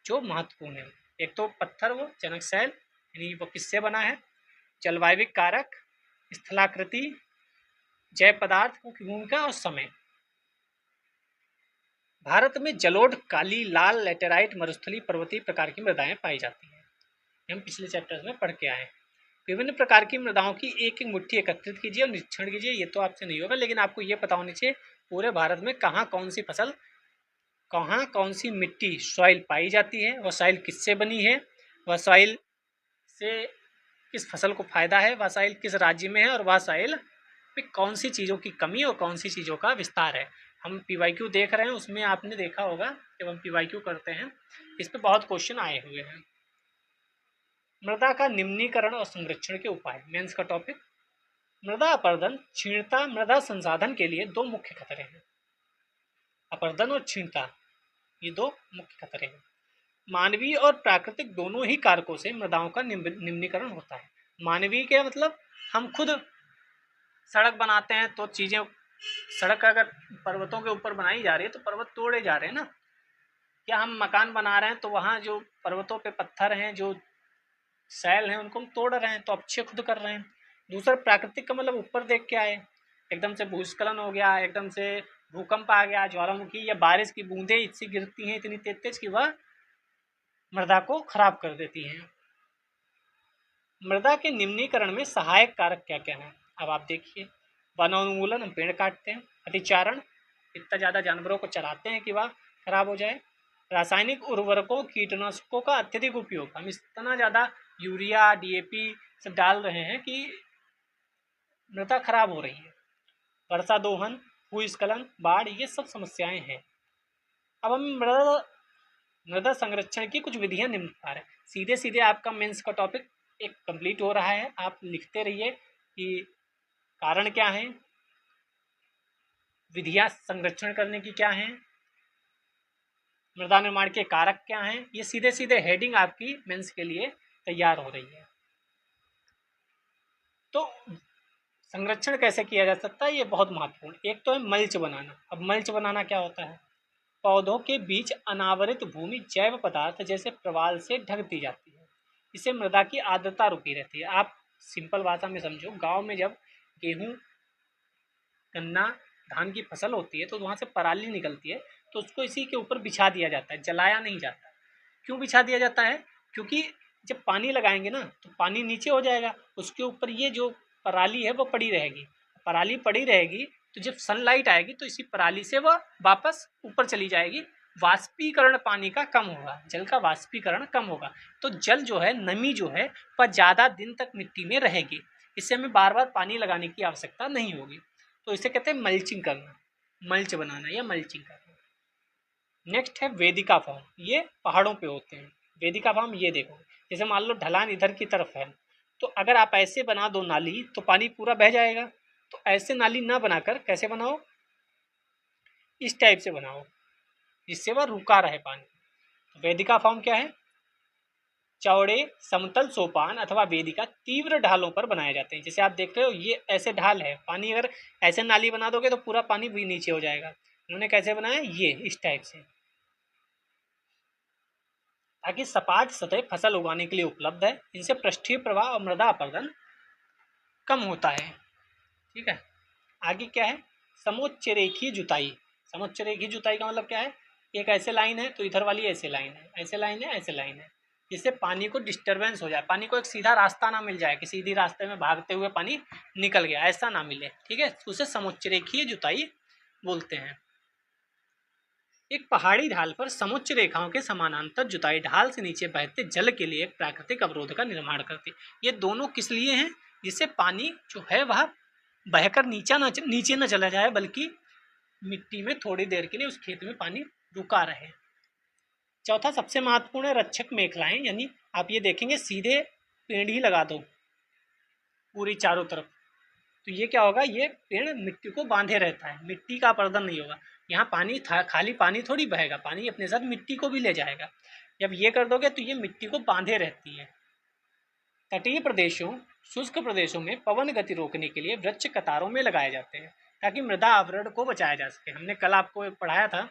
जो महत्वपूर्ण है। एक तो पत्थर वो जनक शैल यानी वो किससे बना है, जलवायविक कारक, स्थलाकृति, जैव पदार्थों की भूमिका और समय। भारत में जलोढ़, काली, लाल, लेटेराइट, मरुस्थलीय, पर्वतीय प्रकार की मृदाएं पाई जाती हैं। हम पिछले चैप्टर्स में पढ़ के आए। विभिन्न प्रकार की मृदाओं की एक एक मुट्ठी एकत्रित कीजिए और निरीक्षण कीजिए। ये तो आपसे नहीं होगा, लेकिन आपको ये पता होनी चाहिए पूरे भारत में कहाँ कौन सी फसल, कहाँ कौन सी मिट्टी, सॉइल पाई जाती है, वह सॉइल किससे बनी है, वह सॉइल से किस फसल को फायदा है, वह सॉइल किस राज्य में है और वह सॉइल में कौन सी चीज़ों की कमी और कौन सी चीज़ों का विस्तार है। हम PYQ देख रहे हैं, उसमें आपने देखा होगा जब हम PYQ करते हैं इस पर बहुत क्वेश्चन आए हुए हैं। मृदा का निम्नीकरण और संरक्षण के उपाय, मेंस का टॉपिक। मृदा अपरदन, क्षीणता मृदा संसाधन के लिए दो मुख्य खतरे हैं। अपरदन और क्षीणता ये दो मुख्य खतरे हैं। मानवीय और प्राकृतिक दोनों ही कारकों से मृदाओं का निम्नीकरण होता है। मानवीय के मतलब हम खुद सड़क बनाते हैं तो चीजें, सड़क अगर पर्वतों के ऊपर बनाई जा रही है तो पर्वत तोड़े जा रहे हैं ना। क्या हम मकान बना रहे हैं तो वहाँ जो पर्वतों पे पत्थर हैं, जो सैल हैं, उनको हम तोड़ रहे हैं, तो अच्छे खुद कर रहे हैं। दूसरा प्राकृतिक का मतलब ऊपर देख के आए, एकदम से भूस्खलन हो गया, एकदम से भूकंप आ गया, ज्वालामुखी या बारिश की बूंदें इससे गिरती हैं इतनी तेज तेज कि वह मृदा को खराब कर देती हैं। मृदा के निम्नीकरण में सहायक कारक क्या क्या हैं, अब आप देखिए। वनोन्मूलन, हम पेड़ काटते हैं। अतिचारण, इतना ज़्यादा जानवरों को चराते हैं कि वह खराब हो जाए। रासायनिक उर्वरकों, कीटनाशकों का अत्यधिक उपयोग, हम इतना ज़्यादा यूरिया, डीएपी सब डाल रहे हैं कि मृदा खराब हो रही है। वर्षा दोहन, भूस्खलन, बाढ़, ये सब समस्याएं हैं। अब हम मृदा संरक्षण की कुछ विधियां निम्न प्रकार है। सीधे सीधे आपका मेंस का टॉपिक एक कंप्लीट हो रहा है, आप लिखते रहिए कि कारण क्या है, विधियां संरक्षण करने की क्या है, मृदा निर्माण के कारक क्या हैं। ये सीधे सीधे हेडिंग आपकी मेंस के लिए तैयार हो रही है। तो संरक्षण कैसे किया जा सकता है, ये बहुत महत्वपूर्ण। एक तो है मल्च बनाना। अब मल्च बनाना क्या होता है, पौधों के बीच अनावरित भूमि जैव पदार्थ जैसे प्रवाल से ढक दी जाती है। इससे मृदा की आर्द्रता रुकी रहती है। आप सिंपल भाषा में समझो, गांव में जब गेहूं, गन्ना, धान की फसल होती है तो वहाँ से पराली निकलती है, तो उसको इसी के ऊपर बिछा दिया जाता है, जलाया नहीं जाता। क्यों बिछा दिया जाता है, क्योंकि जब पानी लगाएंगे ना तो पानी नीचे हो जाएगा, उसके ऊपर ये जो पराली है वो पड़ी रहेगी। पराली पड़ी रहेगी तो जब सनलाइट आएगी तो इसी पराली से वह वापस ऊपर चली जाएगी। वाष्पीकरण पानी का कम होगा, जल का वाष्पीकरण कम होगा, तो जल जो है, नमी जो है वह ज़्यादा दिन तक मिट्टी में रहेगी। इससे हमें बार बार पानी लगाने की आवश्यकता नहीं होगी। तो इसे कहते हैं मल्चिंग करना, मल्च बनाना या मल्चिंग करना। नेक्स्ट है वेदिका फॉर्म, ये पहाड़ों पे होते हैं। वेदिका फॉर्म ये देखो, जैसे मान लो ढलान इधर की तरफ है, तो अगर आप ऐसे बना दो नाली तो पानी पूरा बह जाएगा। तो ऐसे नाली ना बनाकर कैसे बनाओ, इस टाइप से बनाओ जिससे वह रुका रहे पानी। तो वेदिका फॉर्म क्या है, चौड़े समतल सोपान अथवा वेदिका तीव्र ढालों पर बनाए जाते हैं। जैसे आप देख रहे हो ये ऐसे ढाल है, पानी अगर ऐसे नाली बना दोगे तो पूरा पानी भी नीचे हो जाएगा। उन्होंने कैसे बनाया, ये इस टाइप से, ताकि सपाट सतह फसल उगाने के लिए उपलब्ध है। इनसे पृष्ठीय प्रवाह और मृदा अपरदन कम होता है। ठीक है, आगे क्या है, समोच्च रेखीय जुताई। समोच्च रेखीय जुताई का मतलब क्या है, एक ऐसे लाइन है तो इधर वाली ऐसे लाइन है, ऐसे लाइन है, ऐसे लाइन है, जिससे पानी को डिस्टर्बेंस हो जाए, पानी को एक सीधा रास्ता ना मिल जाए कि सीधी रास्ते में भागते हुए पानी निकल गया, ऐसा ना मिले। ठीक है, उसे समोच्च रेखीय जुताई बोलते हैं। एक पहाड़ी ढाल पर समुच्च रेखाओं के समानांतर जुताई ढाल से नीचे बहते जल के लिए एक प्राकृतिक अवरोध का निर्माण करती है। ये दोनों किस लिए हैं, जिससे पानी जो है वह बहकर नीचे न चला जाए, बल्कि मिट्टी में थोड़ी देर के लिए उस खेत में पानी रुका रहे। चौथा सबसे महत्वपूर्ण है रक्षक मेखलाएं, यानी आप ये देखेंगे सीधे पेड़ ही लगा दो पूरी चारों तरफ, तो ये क्या होगा, ये पेड़ मिट्टी को बांधे रहता है, मिट्टी का अपरदन नहीं होगा। यहाँ पानी था, खाली पानी थोड़ी बहेगा, पानी अपने साथ मिट्टी को भी ले जाएगा। जब ये कर दोगे तो ये मिट्टी को बांधे रहती है। तटीय प्रदेशों, शुष्क प्रदेशों में पवन गति रोकने के लिए वृक्ष कतारों में लगाए जाते हैं, ताकि मृदा आवरण को बचाया जा सके। हमने कल आपको पढ़ाया था,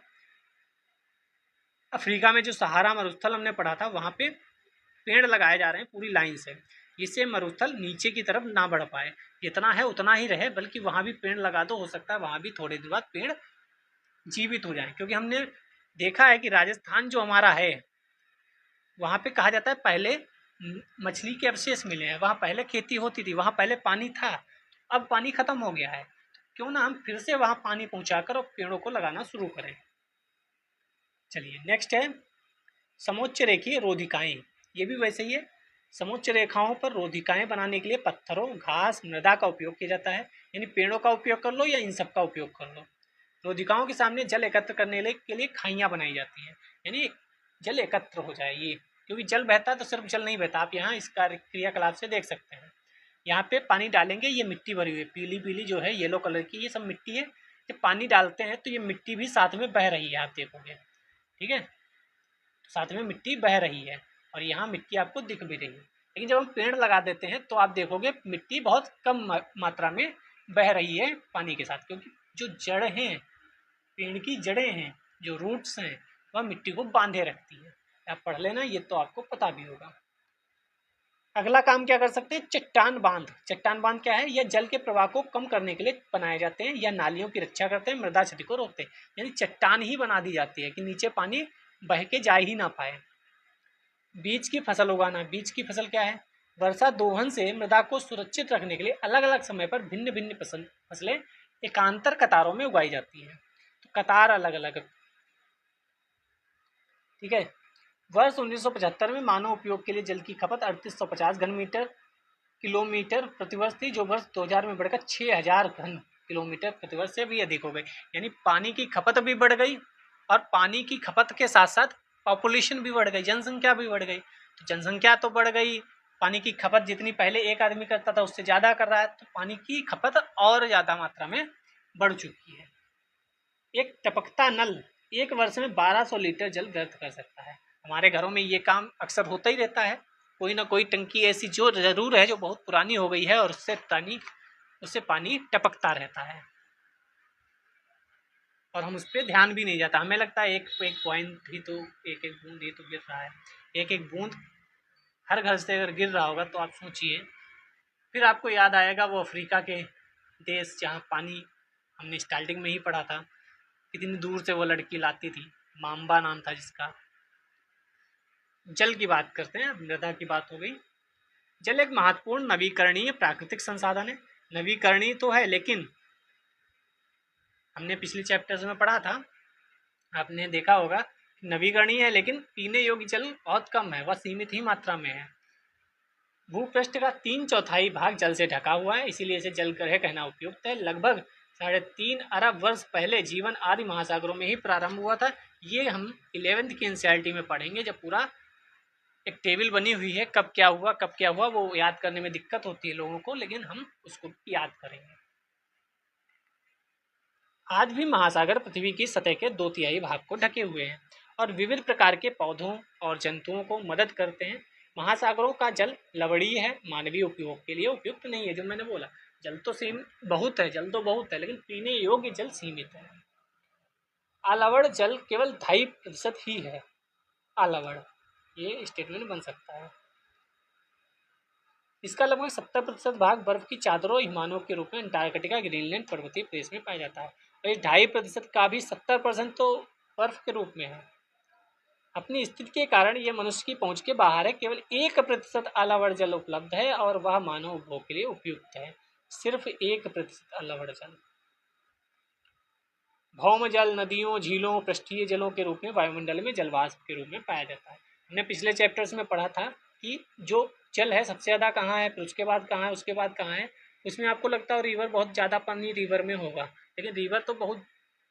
अफ्रीका में जो सहारा मरुस्थल हमने पढ़ा था, वहाँ पे पेड़ लगाए जा रहे हैं पूरी लाइन से, जिससे मरुस्थल नीचे की तरफ ना बढ़ पाए, जितना है उतना ही रहे, बल्कि वहाँ भी पेड़ लगा दो, हो सकता है वहाँ भी थोड़ी देर बाद पेड़ जीवित हो जाए। क्योंकि हमने देखा है कि राजस्थान जो हमारा है, वहाँ पे कहा जाता है पहले मछली के अवशेष मिले हैं, वहाँ पहले खेती होती थी, वहाँ पहले पानी था, अब पानी खत्म हो गया है, क्यों ना हम फिर से वहाँ पानी पहुँचाकर और पेड़ों को लगाना शुरू करें। चलिए नेक्स्ट है समोच्च रेखीय रोधिकाएं, ये भी वैसे ही है। समोच्च रेखाओं पर रोधिकाएं बनाने के लिए पत्थरों, घास, मृदा का उपयोग किया जाता है, यानी पेड़ों का उपयोग कर लो या इन सब का उपयोग कर लो। रोधिकाओं के सामने जल एकत्र करने के लिए खाइयाँ बनाई जाती हैं, यानी जल एकत्र हो जाए ये, क्योंकि जल बहता है तो सिर्फ जल नहीं बहता, आप यहाँ इस क्रियाकलाप से देख सकते हैं। यहाँ पे पानी डालेंगे, ये मिट्टी भरी हुई है, पीली पीली जो है येलो कलर की, ये सब मिट्टी है। जब पानी डालते हैं तो ये मिट्टी भी साथ में बह रही है, आप देखोगे, ठीक है, तो साथ में मिट्टी बह रही है और यहाँ मिट्टी आपको दिख भी रही है। लेकिन जब हम पेड़ लगा देते हैं तो आप देखोगे मिट्टी बहुत कम मात्रा में बह रही है पानी के साथ, क्योंकि जो जड़ हैं, पेड़ की जड़ें हैं, जो रूट्स हैं, वह मिट्टी को बांधे रखती है। आप पढ़ लेना, ये तो आपको पता भी होगा। अगला काम क्या कर सकते हैं, चट्टान बांध। चट्टान बांध क्या है, यह जल के प्रवाह को कम करने के लिए बनाए जाते हैं, या नालियों की रक्षा करते हैं, मृदा क्षति को रोकते हैं। यानी चट्टान ही बना दी जाती है कि नीचे पानी बह के जा ही ना पाए। बीज की फसल उगाना। बीज की फसल क्या है, वर्षा दोहन से मृदा को सुरक्षित रखने के लिए अलग अलग समय पर भिन्न भिन्न फसलें एकांतर कतारों में उगाई जाती हैं। तो कतार अलग अलग, ठीक है। वर्ष 1975 में मानव उपयोग के लिए जल की खपत 3850 घन मीटर किलोमीटर प्रतिवर्ष थी, जो वर्ष 2000 में बढ़कर 6000 घन किलोमीटर प्रतिवर्ष से भी अधिक हो गई। यानी पानी की खपत भी बढ़ गई और पानी की खपत के साथ साथ पॉपुलेशन भी बढ़ गई, जनसंख्या भी बढ़ गई। तो जनसंख्या तो बढ़ गई, पानी की खपत जितनी पहले एक आदमी करता था उससे ज़्यादा कर रहा है, तो पानी की खपत और ज़्यादा मात्रा में बढ़ चुकी है। एक टपकता नल एक वर्ष में 1200 लीटर जल व्यर्थ कर सकता है। हमारे घरों में ये काम अक्सर होता ही रहता है, कोई ना कोई टंकी ऐसी जो ज़रूर है, जो बहुत पुरानी हो गई है और उससे पानी टपकता रहता है और हम उस पर ध्यान भी नहीं जाता। हमें लगता है एक एक पॉइंट ही तो, एक एक बूंद ही तो गिर रहा है। एक एक बूंद हर घर से अगर गिर रहा होगा तो आप सोचिए, फिर आपको याद आएगा वो अफ्रीका के देश जहाँ पानी, हमने स्टार्टिंग में ही पढ़ा था, कितनी दूर से वो लड़की लाती थी, माम्बा नाम था जिसका। जल की बात करते हैं, मृदा की बात हो गई। जल एक महत्वपूर्ण नवीकरणीय प्राकृतिक संसाधन है। नवीकरणीय तो है, लेकिन हमने पिछले चैप्टर्स में पढ़ा था, आपने देखा होगा, नवीकरणीय है लेकिन पीने योग्य जल बहुत कम है, वह सीमित ही मात्रा में है। भूपृष्ठ का 3/4 भाग जल से ढका हुआ है, इसीलिए इसे जल ग्रह कहना उपयुक्त है। लगभग 3.5 अरब वर्ष पहले जीवन आदि महासागरों में ही प्रारंभ हुआ था। ये हम 11th की एनसीईआरटी में पढ़ेंगे, जब पूरा एक टेबल बनी हुई है, कब क्या हुआ वो याद करने में दिक्कत होती है लोगों को, लेकिन हम उसको याद करेंगे। आज भी महासागर पृथ्वी की सतह के 2/3 भाग को ढके हुए हैं और विविध प्रकार के पौधों और जंतुओं को मदद करते हैं। महासागरों का जल लवणीय है, मानवीय उपयोग के लिए उपयुक्त नहीं है। जो मैंने बोला, जल तो बहुत है, लेकिन पीने योग्य जल सीमित है। आलवण जल केवल 2.5% ही है। आलवण, ये स्टेटमेंट बन सकता है। इसका लगभग 70% भाग बर्फ की चादरों हिमालयों के रूप में अंटार्कटिका, ग्रीनलैंड पर्वतीय प्रदेश में पाया जाता है। और ये 2.5% का भी 70% तो बर्फ के रूप में है। अपनी स्थिति के कारण यह मनुष्य की पहुंच के बाहर है। केवल 1% आलवण जल उपलब्ध है और वह मानव उपभोग के लिए उपयुक्त है। सिर्फ 1% आलवण जल। भौम जल नदियों, झीलों, पृष्ठीय जलों के रूप में वायुमंडल में जलवाष्प के रूप में पाया जाता है। हमने पिछले चैप्टर्स में पढ़ा था कि जो जल है सबसे ज़्यादा कहाँ है, फिर उसके बाद कहाँ है, उसके बाद कहाँ है। उसमें आपको लगता है रिवर, बहुत ज़्यादा पानी रिवर में होगा, लेकिन रिवर तो बहुत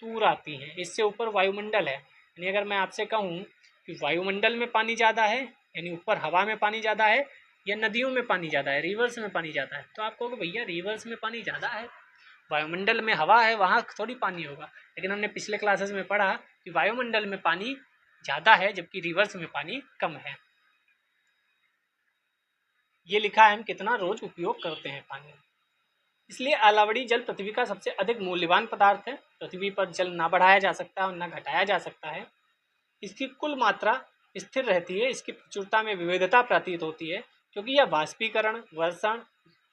दूर आती है। इससे ऊपर वायुमंडल है। यानी अगर मैं आपसे कहूँ कि वायुमंडल में पानी ज़्यादा है, यानी ऊपर हवा में पानी ज़्यादा है, या नदियों में पानी ज़्यादा है, रिवर्स में पानी ज़्यादा है, तो आप कहोगे भैया रिवर्स में पानी ज़्यादा है, वायुमंडल में हवा है, वहाँ थोड़ी पानी होगा। लेकिन हमने पिछले क्लासेस में पढ़ा कि वायुमंडल में पानी ज़्यादा है जबकि रिवर्स में पानी कम है। ये लिखा है हम कितना रोज उपयोग करते हैं पानी। इसलिए आलवणी जल पृथ्वी का सबसे अधिक मूल्यवान पदार्थ है। पृथ्वी पर जल ना बढ़ाया जा सकता और ना घटाया जा सकता है। इसकी कुल मात्रा स्थिर रहती है। इसकी प्रचुरता में विविधता प्रतीत होती है, क्योंकि यह वाष्पीकरण, वर्षण,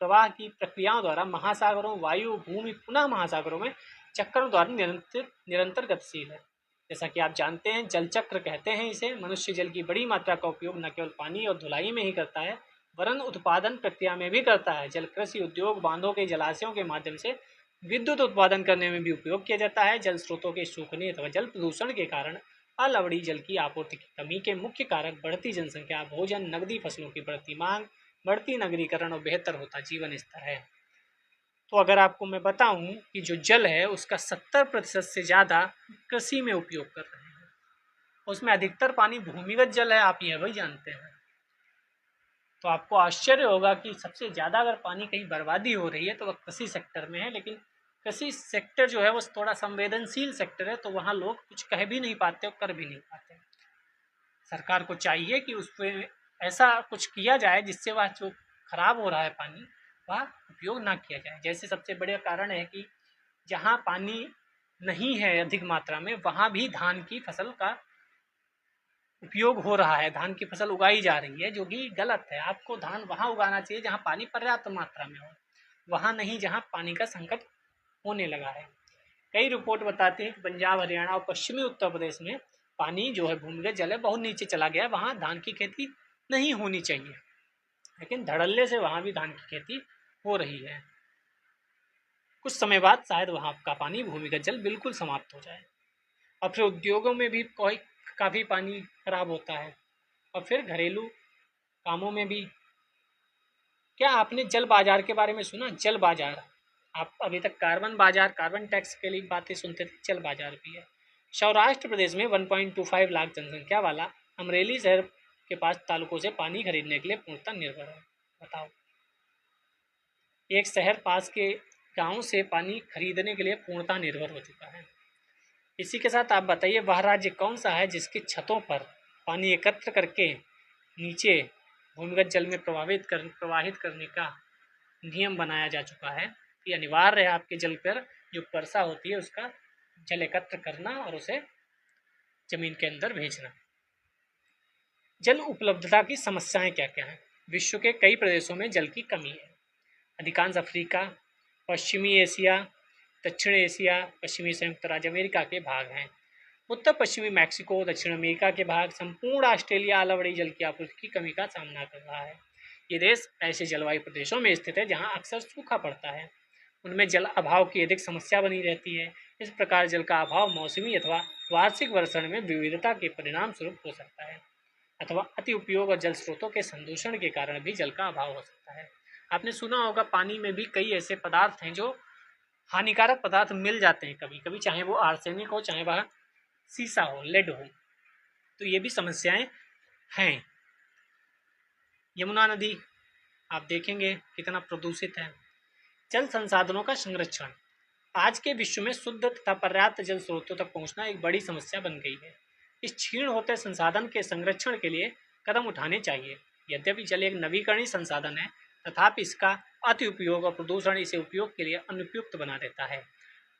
प्रवाह की प्रक्रियाओं द्वारा महासागरों, वायु, भूमि, पुनः महासागरों में चक्रों द्वारा निरंतर गतिशील है। जैसा कि आप जानते हैं, जल चक्र कहते हैं इसे। मनुष्य जल की बड़ी मात्रा का उपयोग न केवल पानी और धुलाई में ही करता है, वरन उत्पादन प्रक्रिया में भी करता है। जल कृषि, उद्योग, बांधों के जलाशयों के माध्यम से विद्युत उत्पादन करने में भी उपयोग किया जाता है। जल स्रोतों के सूखने अथवा जल प्रदूषण के कारण अलवणी जल की आपूर्ति की कमी के मुख्य कारक बढ़ती जनसंख्या, भोजन, नकदी फसलों की बढ़ती मांग, बढ़ती नगरीकरण और बेहतर होता जीवन स्तर है। तो अगर आपको मैं बताऊं कि जो जल है उसका 70% से ज़्यादा कृषि में उपयोग कर रहे हैं। उसमें अधिकतर पानी भूमिगत जल है, आप यह भी जानते हैं। तो आपको आश्चर्य होगा कि सबसे ज़्यादा अगर पानी कहीं बर्बादी हो रही है तो वह कृषि सेक्टर में है, लेकिन कृषि सेक्टर जो है वो थोड़ा संवेदनशील सेक्टर है, तो वहाँ लोग कुछ कह भी नहीं पाते और कर भी नहीं पाते। सरकार को चाहिए कि उस पर ऐसा कुछ किया जाए जिससे वह जो खराब हो रहा है पानी वह उपयोग ना किया जाए। जैसे सबसे बड़ा कारण है कि जहाँ पानी नहीं है अधिक मात्रा में वहाँ भी धान की फसल का उपयोग हो रहा है, धान की फसल उगाई जा रही है, जो कि गलत है। आपको धान वहाँ उगाना चाहिए जहाँ पानी पर्याप्त मात्रा में हो, वहाँ नहीं जहाँ पानी का संकट होने लगा है। कई रिपोर्ट बताती हैं कि पंजाब, हरियाणा और पश्चिमी उत्तर प्रदेश में पानी जो है भूमिगत जल है बहुत नीचे चला गया है, वहाँ धान की खेती नहीं होनी चाहिए, लेकिन धड़ल्ले से वहाँ भी धान की खेती हो रही है। कुछ समय बाद शायद वहाँ का पानी भूमिगत जल बिल्कुल समाप्त हो जाए। और फिर उद्योगों में भी काफ़ी पानी खराब होता है, और फिर घरेलू कामों में भी। क्या आपने जल बाजार के बारे में सुना? जल बाजार, आप अभी तक कार्बन बाजार, कार्बन टैक्स के लिए बातें सुनते थे, जल बाजार भी है। सौराष्ट्र प्रदेश में 1.25 लाख जनसंख्या वाला अमरेली शहर के पास तालुकों से पानी खरीदने के लिए पूर्णतः निर्भर है। बताओ, एक शहर पास के गांव से पानी खरीदने के लिए पूर्णतः निर्भर हो चुका है। इसी के साथ आप बताइए वह राज्य कौन सा है जिसकी छतों पर पानी एकत्र करके नीचे भूमिगत जल में प्रवाहित करने का नियम बनाया जा चुका है कि अनिवार्य है आपके जल पर जो वर्षा होती है उसका जल एकत्र करना और उसे जमीन के अंदर भेजना। जल उपलब्धता की समस्याएं क्या क्या हैं? विश्व के कई प्रदेशों में जल की कमी है। अधिकांश अफ्रीका, पश्चिमी एशिया, दक्षिण एशिया, पश्चिमी संयुक्त राज्य अमेरिका के भाग हैं। उत्तर पश्चिमी मैक्सिको, दक्षिण अमेरिका के भाग, संपूर्ण ऑस्ट्रेलिया आलवड़ी जल की आपूर्ति की कमी का सामना कर रहा है। ये देश ऐसे जलवायु प्रदेशों में स्थित है जहाँ अक्सर सूखा पड़ता है, उनमें जल अभाव की अधिक समस्या बनी रहती है। इस प्रकार जल का अभाव मौसमी अथवा वार्षिक वर्षण में विविधता के परिणाम स्वरूप हो सकता है, अथवा अति उपयोग और जल स्रोतों के संदूषण के कारण भी जल का अभाव हो सकता है। आपने सुना होगा पानी में भी कई ऐसे पदार्थ हैं जो हानिकारक पदार्थ मिल जाते हैं कभी कभी, चाहे वो आर्सेनिक हो, चाहे वह सीसा हो, लेड हो, तो ये भी समस्याएं हैं। यमुना नदी आप देखेंगे कितना प्रदूषित है। जल संसाधनों का संरक्षण, आज के विश्व में शुद्ध तथा पर्याप्त जल स्रोतों तक पहुंचना एक बड़ी समस्या बन गई है। इस क्षीण होते संसाधन के संरक्षण के लिए कदम उठाने चाहिए। यद्यपि जल एक नवीकरणीय संसाधन है, तथापि इसका अति उपयोग और प्रदूषण इसे उपयोग के लिए अनुपयुक्त बना देता है।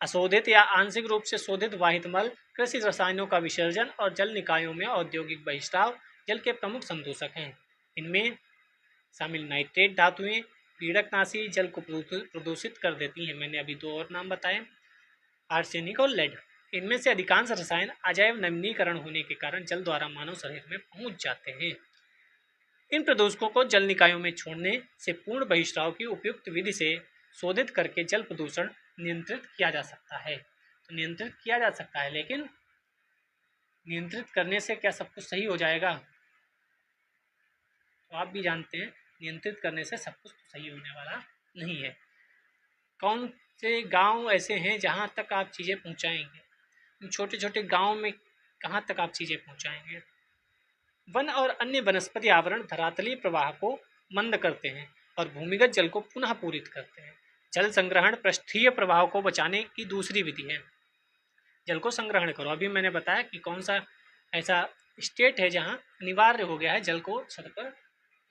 अशोधित या आंशिक रूप से शोधित वाहित मल, कृषि रसायनों का विसर्जन और जल निकायों में औद्योगिक बहिष्ठाव जल के प्रमुख संदूषक हैं। इनमें शामिल नाइट्रेट धातुएं पीड़कनाशी जल को प्रदूषित कर देती हैं। मैंने अभी दो और नाम बताए, आर्सेनिक और लेड। इनमें से अधिकांश रसायन अजैव नवीनीकरण होने के कारण जल द्वारा मानव शरीर में पहुंच जाते हैं। इन प्रदूषकों को जल निकायों में छोड़ने से पूर्ण बहिष्ठाव की उपयुक्त विधि से शोधित करके जल प्रदूषण नियंत्रित किया जा सकता है। तो नियंत्रित किया जा सकता है, लेकिन नियंत्रित करने से क्या सब कुछ सही हो जाएगा? तो आप भी जानते हैं नियंत्रित करने से सब कुछ तो सही होने वाला नहीं है। कौन से गांव ऐसे हैं जहां तक आप चीज़ें पहुंचाएंगे? छोटे छोटे गांव में कहां तक आप चीज़ें पहुंचाएंगे? वन और अन्य वनस्पति आवरण धरातलीय प्रवाह को मंद करते हैं और भूमिगत जल को पुनः पूरित करते हैं। जल संग्रहण पृष्ठीय प्रवाह को बचाने की दूसरी विधि है। जल को संग्रहण करो। अभी मैंने बताया कि कौन सा ऐसा स्टेट है जहां अनिवार्य हो गया है जल को छत पर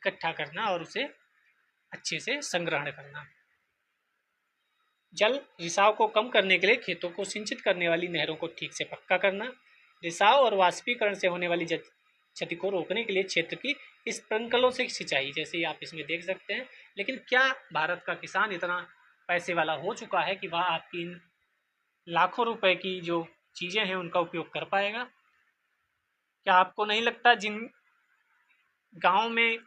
इकट्ठा करना और उसे अच्छे से संग्रहण करना। जल रिसाव को कम करने के लिए खेतों को सिंचित करने वाली नहरों को ठीक से पक्का करना। रिसाव और वाष्पीकरण से होने वाली क्षति को रोकने के लिए क्षेत्र की स्प्रिंकलों से सिंचाई, जैसे आप इसमें देख सकते हैं। लेकिन क्या भारत का किसान इतना पैसे वाला हो चुका है कि वह आपकी इन लाखों रुपए की जो चीज़ें हैं उनका उपयोग कर पाएगा? क्या आपको नहीं लगता जिन गांव में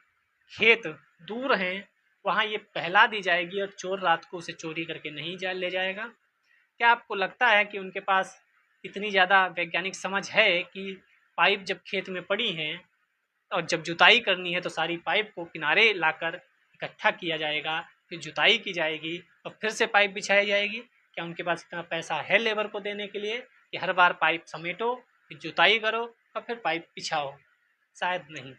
खेत दूर हैं वहाँ ये पहला दी जाएगी और चोर रात को उसे चोरी करके नहीं ले जाएगा? क्या आपको लगता है कि उनके पास इतनी ज़्यादा वैज्ञानिक समझ है कि पाइप जब खेत में पड़ी हैं और जब जुताई करनी है तो सारी पाइप को किनारे लाकर इकट्ठा किया जाएगा, फिर जुताई की जाएगी और फिर से पाइप बिछाई जाएगी? क्या उनके पास इतना पैसा है लेबर को देने के लिए कि हर बार पाइप समेटो, फिर जुताई करो, और फिर पाइप बिछाओ, शायद नहीं।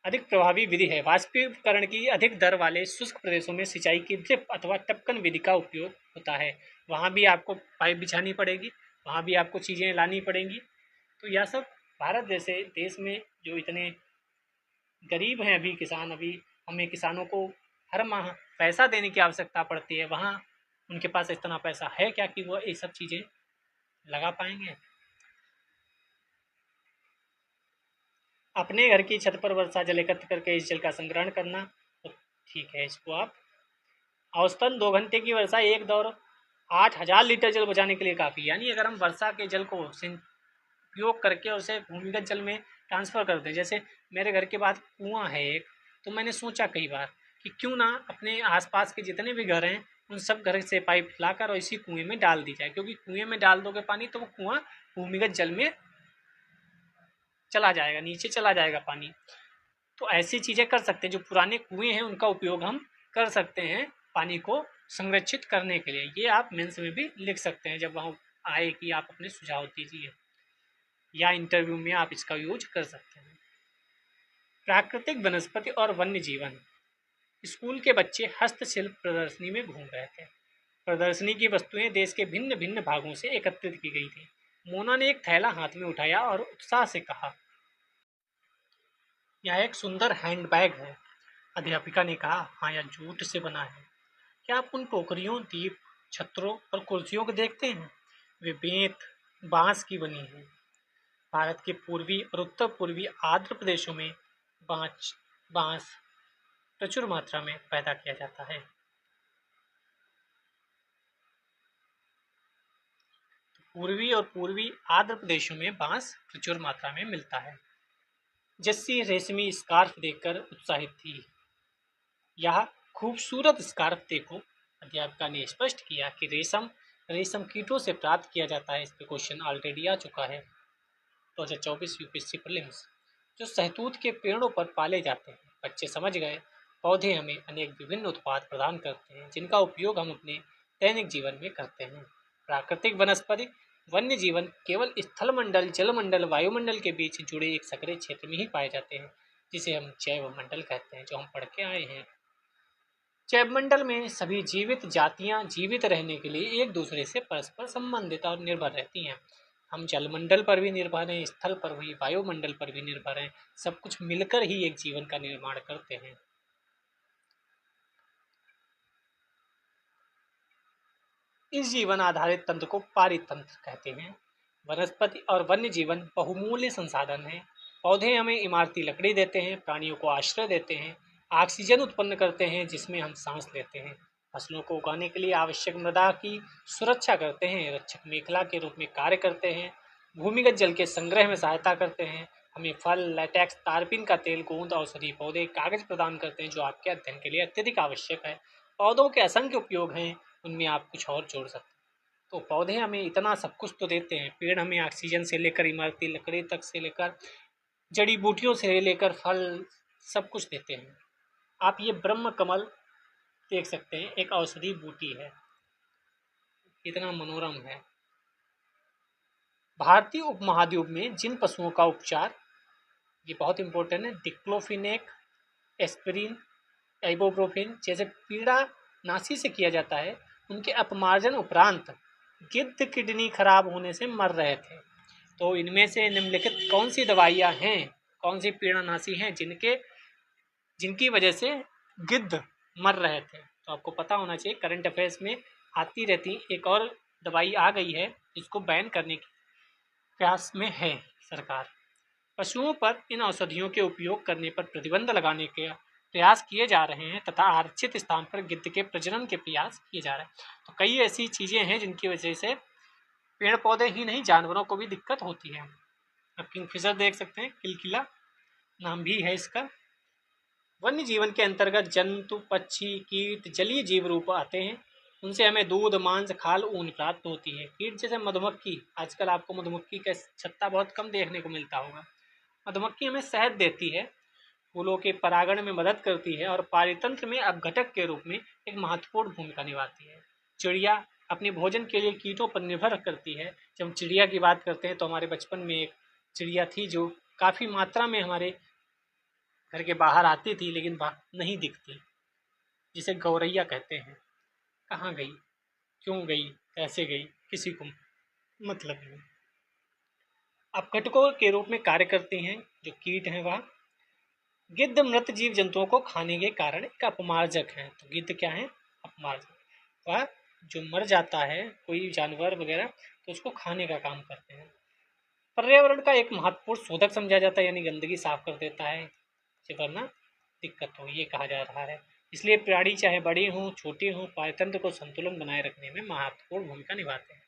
अधिक प्रभावी विधि है वाष्पीकरण की अधिक दर वाले शुष्क प्रदेशों में सिंचाई की ड्रिप अथवा टपकन विधि का उपयोग होता है। वहाँ भी आपको पाइप बिछानी पड़ेगी, वहाँ भी आपको चीज़ें लानी पड़ेंगी। तो यह सब भारत जैसे देश में जो इतने गरीब हैं अभी किसान, अभी हमें किसानों को हर माह पैसा देने की आवश्यकता पड़ती है, वहाँ उनके पास इतना पैसा है क्या कि वो ये सब चीज़ें लगा पाएंगे। अपने घर की छत पर वर्षा जल एकत्र करके इस जल का संग्रहण करना, तो ठीक है, इसको आप औसतन 2 घंटे की वर्षा एक दौर 8,000 लीटर जल बचाने के लिए काफ़ी। यानी अगर हम वर्षा के जल को उपयोग करके उसे भूमिगत जल में ट्रांसफ़र कर दें, जैसे मेरे घर के बाद कुआं है एक, तो मैंने सोचा कई बार कि क्यों ना अपने आसपास के जितने भी घर हैं उन सब घर से पाइप लाकर और इसी कुएं में डाल दी जाए, क्योंकि कुएं में डाल दोगे पानी तो वो कुआं भूमिगत जल में चला जाएगा, नीचे चला जाएगा पानी। तो ऐसी चीज़ें कर सकते हैं, जो पुराने कुएं हैं उनका उपयोग हम कर सकते हैं पानी को संरक्षित करने के लिए। ये आप मेंस में भी लिख सकते हैं जब वहाँ आए कि आप अपने सुझाव दीजिए, या इंटरव्यू में आप इसका यूज कर सकते हैं। प्राकृतिक वनस्पति और वन्य जीवन। स्कूल के बच्चे हस्तशिल्प प्रदर्शनी में घूम रहे थे। प्रदर्शनी की वस्तुएं देश के भिन्न भिन्न भागों से एकत्रित की गई थी। मोना ने एक थैला हाथ में उठाया और उत्साह से कहा, यह एक सुंदर हैंडबैग है। अध्यापिका ने कहा, हाँ, यह जूट से बना है। क्या आप उन टोकरियों, दीप, छत्रों और कुर्सियों को देखते हैं? वे बेंत, बांस की बनी हैं। भारत के पूर्वी और उत्तर पूर्वी आंध्र प्रदेशों में बांस प्रचुर मात्रा में पैदा किया जाता है। पूर्वी और पूर्वी आंध्र प्रदेशों में बांस प्रचुर मात्रा में मिलता है। जस्सी रेशमी स्कार्फ देखकर उत्साहित थी। यह खूबसूरत स्कार्फ देखो। अध्यापिका ने स्पष्ट किया कि रेशम रेशम कीटों से प्राप्त किया जाता है। इस पे क्वेश्चन ऑलरेडी आ चुका है 2024 यूपीएससी प्रीलिम्स। जो सहतूत के पेड़ों पर पाले जाते हैं। बच्चे समझ गए, पौधे हमें अनेक विभिन्न उत्पाद प्रदान करते हैं जिनका उपयोग हम अपने दैनिक जीवन में करते हैं। प्राकृतिक वनस्पति वन्य जीवन केवल स्थलमंडल, जलमंडल, वायुमंडल के बीच जुड़े एक सकरे क्षेत्र में ही पाए जाते हैं, जिसे हम जैव मंडल कहते हैं, जो हम पढ़ के आए हैं। जैवमंडल में सभी जीवित जातियां जीवित रहने के लिए एक दूसरे से परस्पर संबंधित और निर्भर रहती हैं। हम जलमंडल पर भी निर्भर हैं, स्थल पर भी, वायुमंडल पर भी निर्भर हैं। सब कुछ मिलकर ही एक जीवन का निर्माण करते हैं। इस जीवन आधारित तंत्र को पारितंत्र कहते हैं। वनस्पति और वन्य जीवन बहुमूल्य संसाधन हैं। पौधे हमें इमारती लकड़ी देते हैं, प्राणियों को आश्रय देते हैं, ऑक्सीजन उत्पन्न करते हैं जिसमें हम सांस लेते हैं, फसलों को उगाने के लिए आवश्यक मृदा की सुरक्षा करते हैं, रक्षक मेखला के रूप में कार्य करते हैं, भूमिगत जल के संग्रह में सहायता करते हैं, हमें फल, लेटेक्स, तारपीन का तेल, गोंद, औषधि पौधे, कागज प्रदान करते हैं जो आपके अध्ययन के लिए अत्यधिक आवश्यक है। पौधों के असंख्य उपयोग हैं, उनमें आप कुछ और जोड़ सकते हैं। तो पौधे हमें इतना सब कुछ तो देते हैं। पेड़ हमें ऑक्सीजन से लेकर इमारती लकड़ी तक से लेकर जड़ी बूटियों से लेकर फल सब कुछ देते हैं। आप ये ब्रह्म कमल देख सकते हैं, एक औषधि बूटी है, इतना मनोरम है। भारतीय उपमहाद्वीप में जिन पशुओं का उपचार, ये बहुत इंपॉर्टेंट है, डिक्लोफिनेक, एस्पिरिन, आइबुप्रोफेन जैसे पीड़ा नासी से किया जाता है, उनके अपमार्जन उपरांत गिद्ध किडनी खराब होने से मर रहे थे। तो इनमें से निम्नलिखित कौन सी दवाइयाँ हैं, कौन सी पीड़ानाशी हैं जिनकी वजह से गिद्ध मर रहे थे? तो आपको पता होना चाहिए, करंट अफेयर्स में आती रहती। एक और दवाई आ गई है जिसको बैन करने के प्रयास में है सरकार। पशुओं पर इन औषधियों के उपयोग करने पर प्रतिबंध लगाने के प्रयास किए जा रहे हैं तथा आरक्षित स्थान पर गिद्ध के प्रजनन के प्रयास किए जा रहे हैं। तो कई ऐसी चीज़ें हैं जिनकी वजह से पेड़ पौधे ही नहीं, जानवरों को भी दिक्कत होती है। अब किंगफिशर देख सकते हैं, किलकिला नाम भी है इसका। वन्य जीवन के अंतर्गत जंतु, पक्षी, कीट, जलीय जीव रूप आते हैं। उनसे हमें दूध, मांस, खाल, ऊन प्राप्त होती है। कीट जैसे मधुमक्खी, आजकल आपको मधुमक्खी का छत्ता बहुत कम देखने को मिलता होगा। मधुमक्खी हमें शहद देती है, फूलों के परागण में मदद करती है और पारितंत्र में अपघटक के रूप में एक महत्वपूर्ण भूमिका निभाती है। चिड़िया अपने भोजन के लिए कीटों पर निर्भर करती है। जब हम चिड़िया की बात करते हैं तो हमारे बचपन में एक चिड़िया थी जो काफ़ी मात्रा में हमारे घर के बाहर आती थी, लेकिन नहीं दिखती, जिसे गौरैया कहते हैं। कहाँ गई, क्यों गई, कैसे गई, किसी को मतलब नहीं। अब कटकोर के रूप में कार्य करती हैं जो कीट हैं वह। गिद्ध मृत जीव जंतुओं को खाने के कारण एक अपमार्जक है। तो गिद्ध क्या है, अपमार्जक। वह जो मर जाता है कोई जानवर वगैरह तो उसको खाने का काम करते हैं। पर्यावरण का एक महत्वपूर्ण शोधक समझा जाता है, यानी गंदगी साफ कर देता है, वरना दिक्कत हो, ये कहा जा रहा है। इसलिए प्राणी चाहे बड़े हों छोटे हों, पारतंत्र को संतुलन बनाए रखने में महत्वपूर्ण भूमिका निभाते हैं।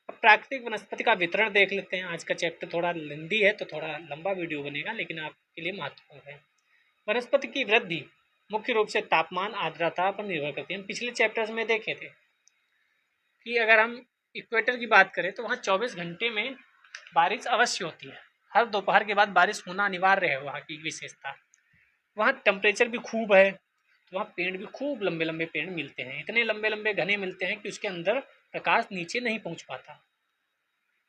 अब प्राकृतिक वनस्पति का वितरण देख लेते हैं। आज का चैप्टर थोड़ा लंबी है तो थोड़ा लंबा वीडियो बनेगा, लेकिन आपके लिए महत्वपूर्ण है। वनस्पति की वृद्धि मुख्य रूप से तापमान आर्द्रता पर निर्भर करती है। हम पिछले चैप्टर्स में देखे थे कि अगर हम इक्वेटर की बात करें तो वहाँ 24 घंटे में बारिश अवश्य होती है। हर दोपहर के बाद बारिश होना अनिवार्य है, वहाँ की विशेषता। वहाँ टेम्परेचर भी खूब है, तो वहाँ पेड़ भी खूब लंबे लंबे पेड़ मिलते हैं, इतने लंबे लंबे घने मिलते हैं कि उसके अंदर प्रकाश नीचे नहीं पहुँच पाता।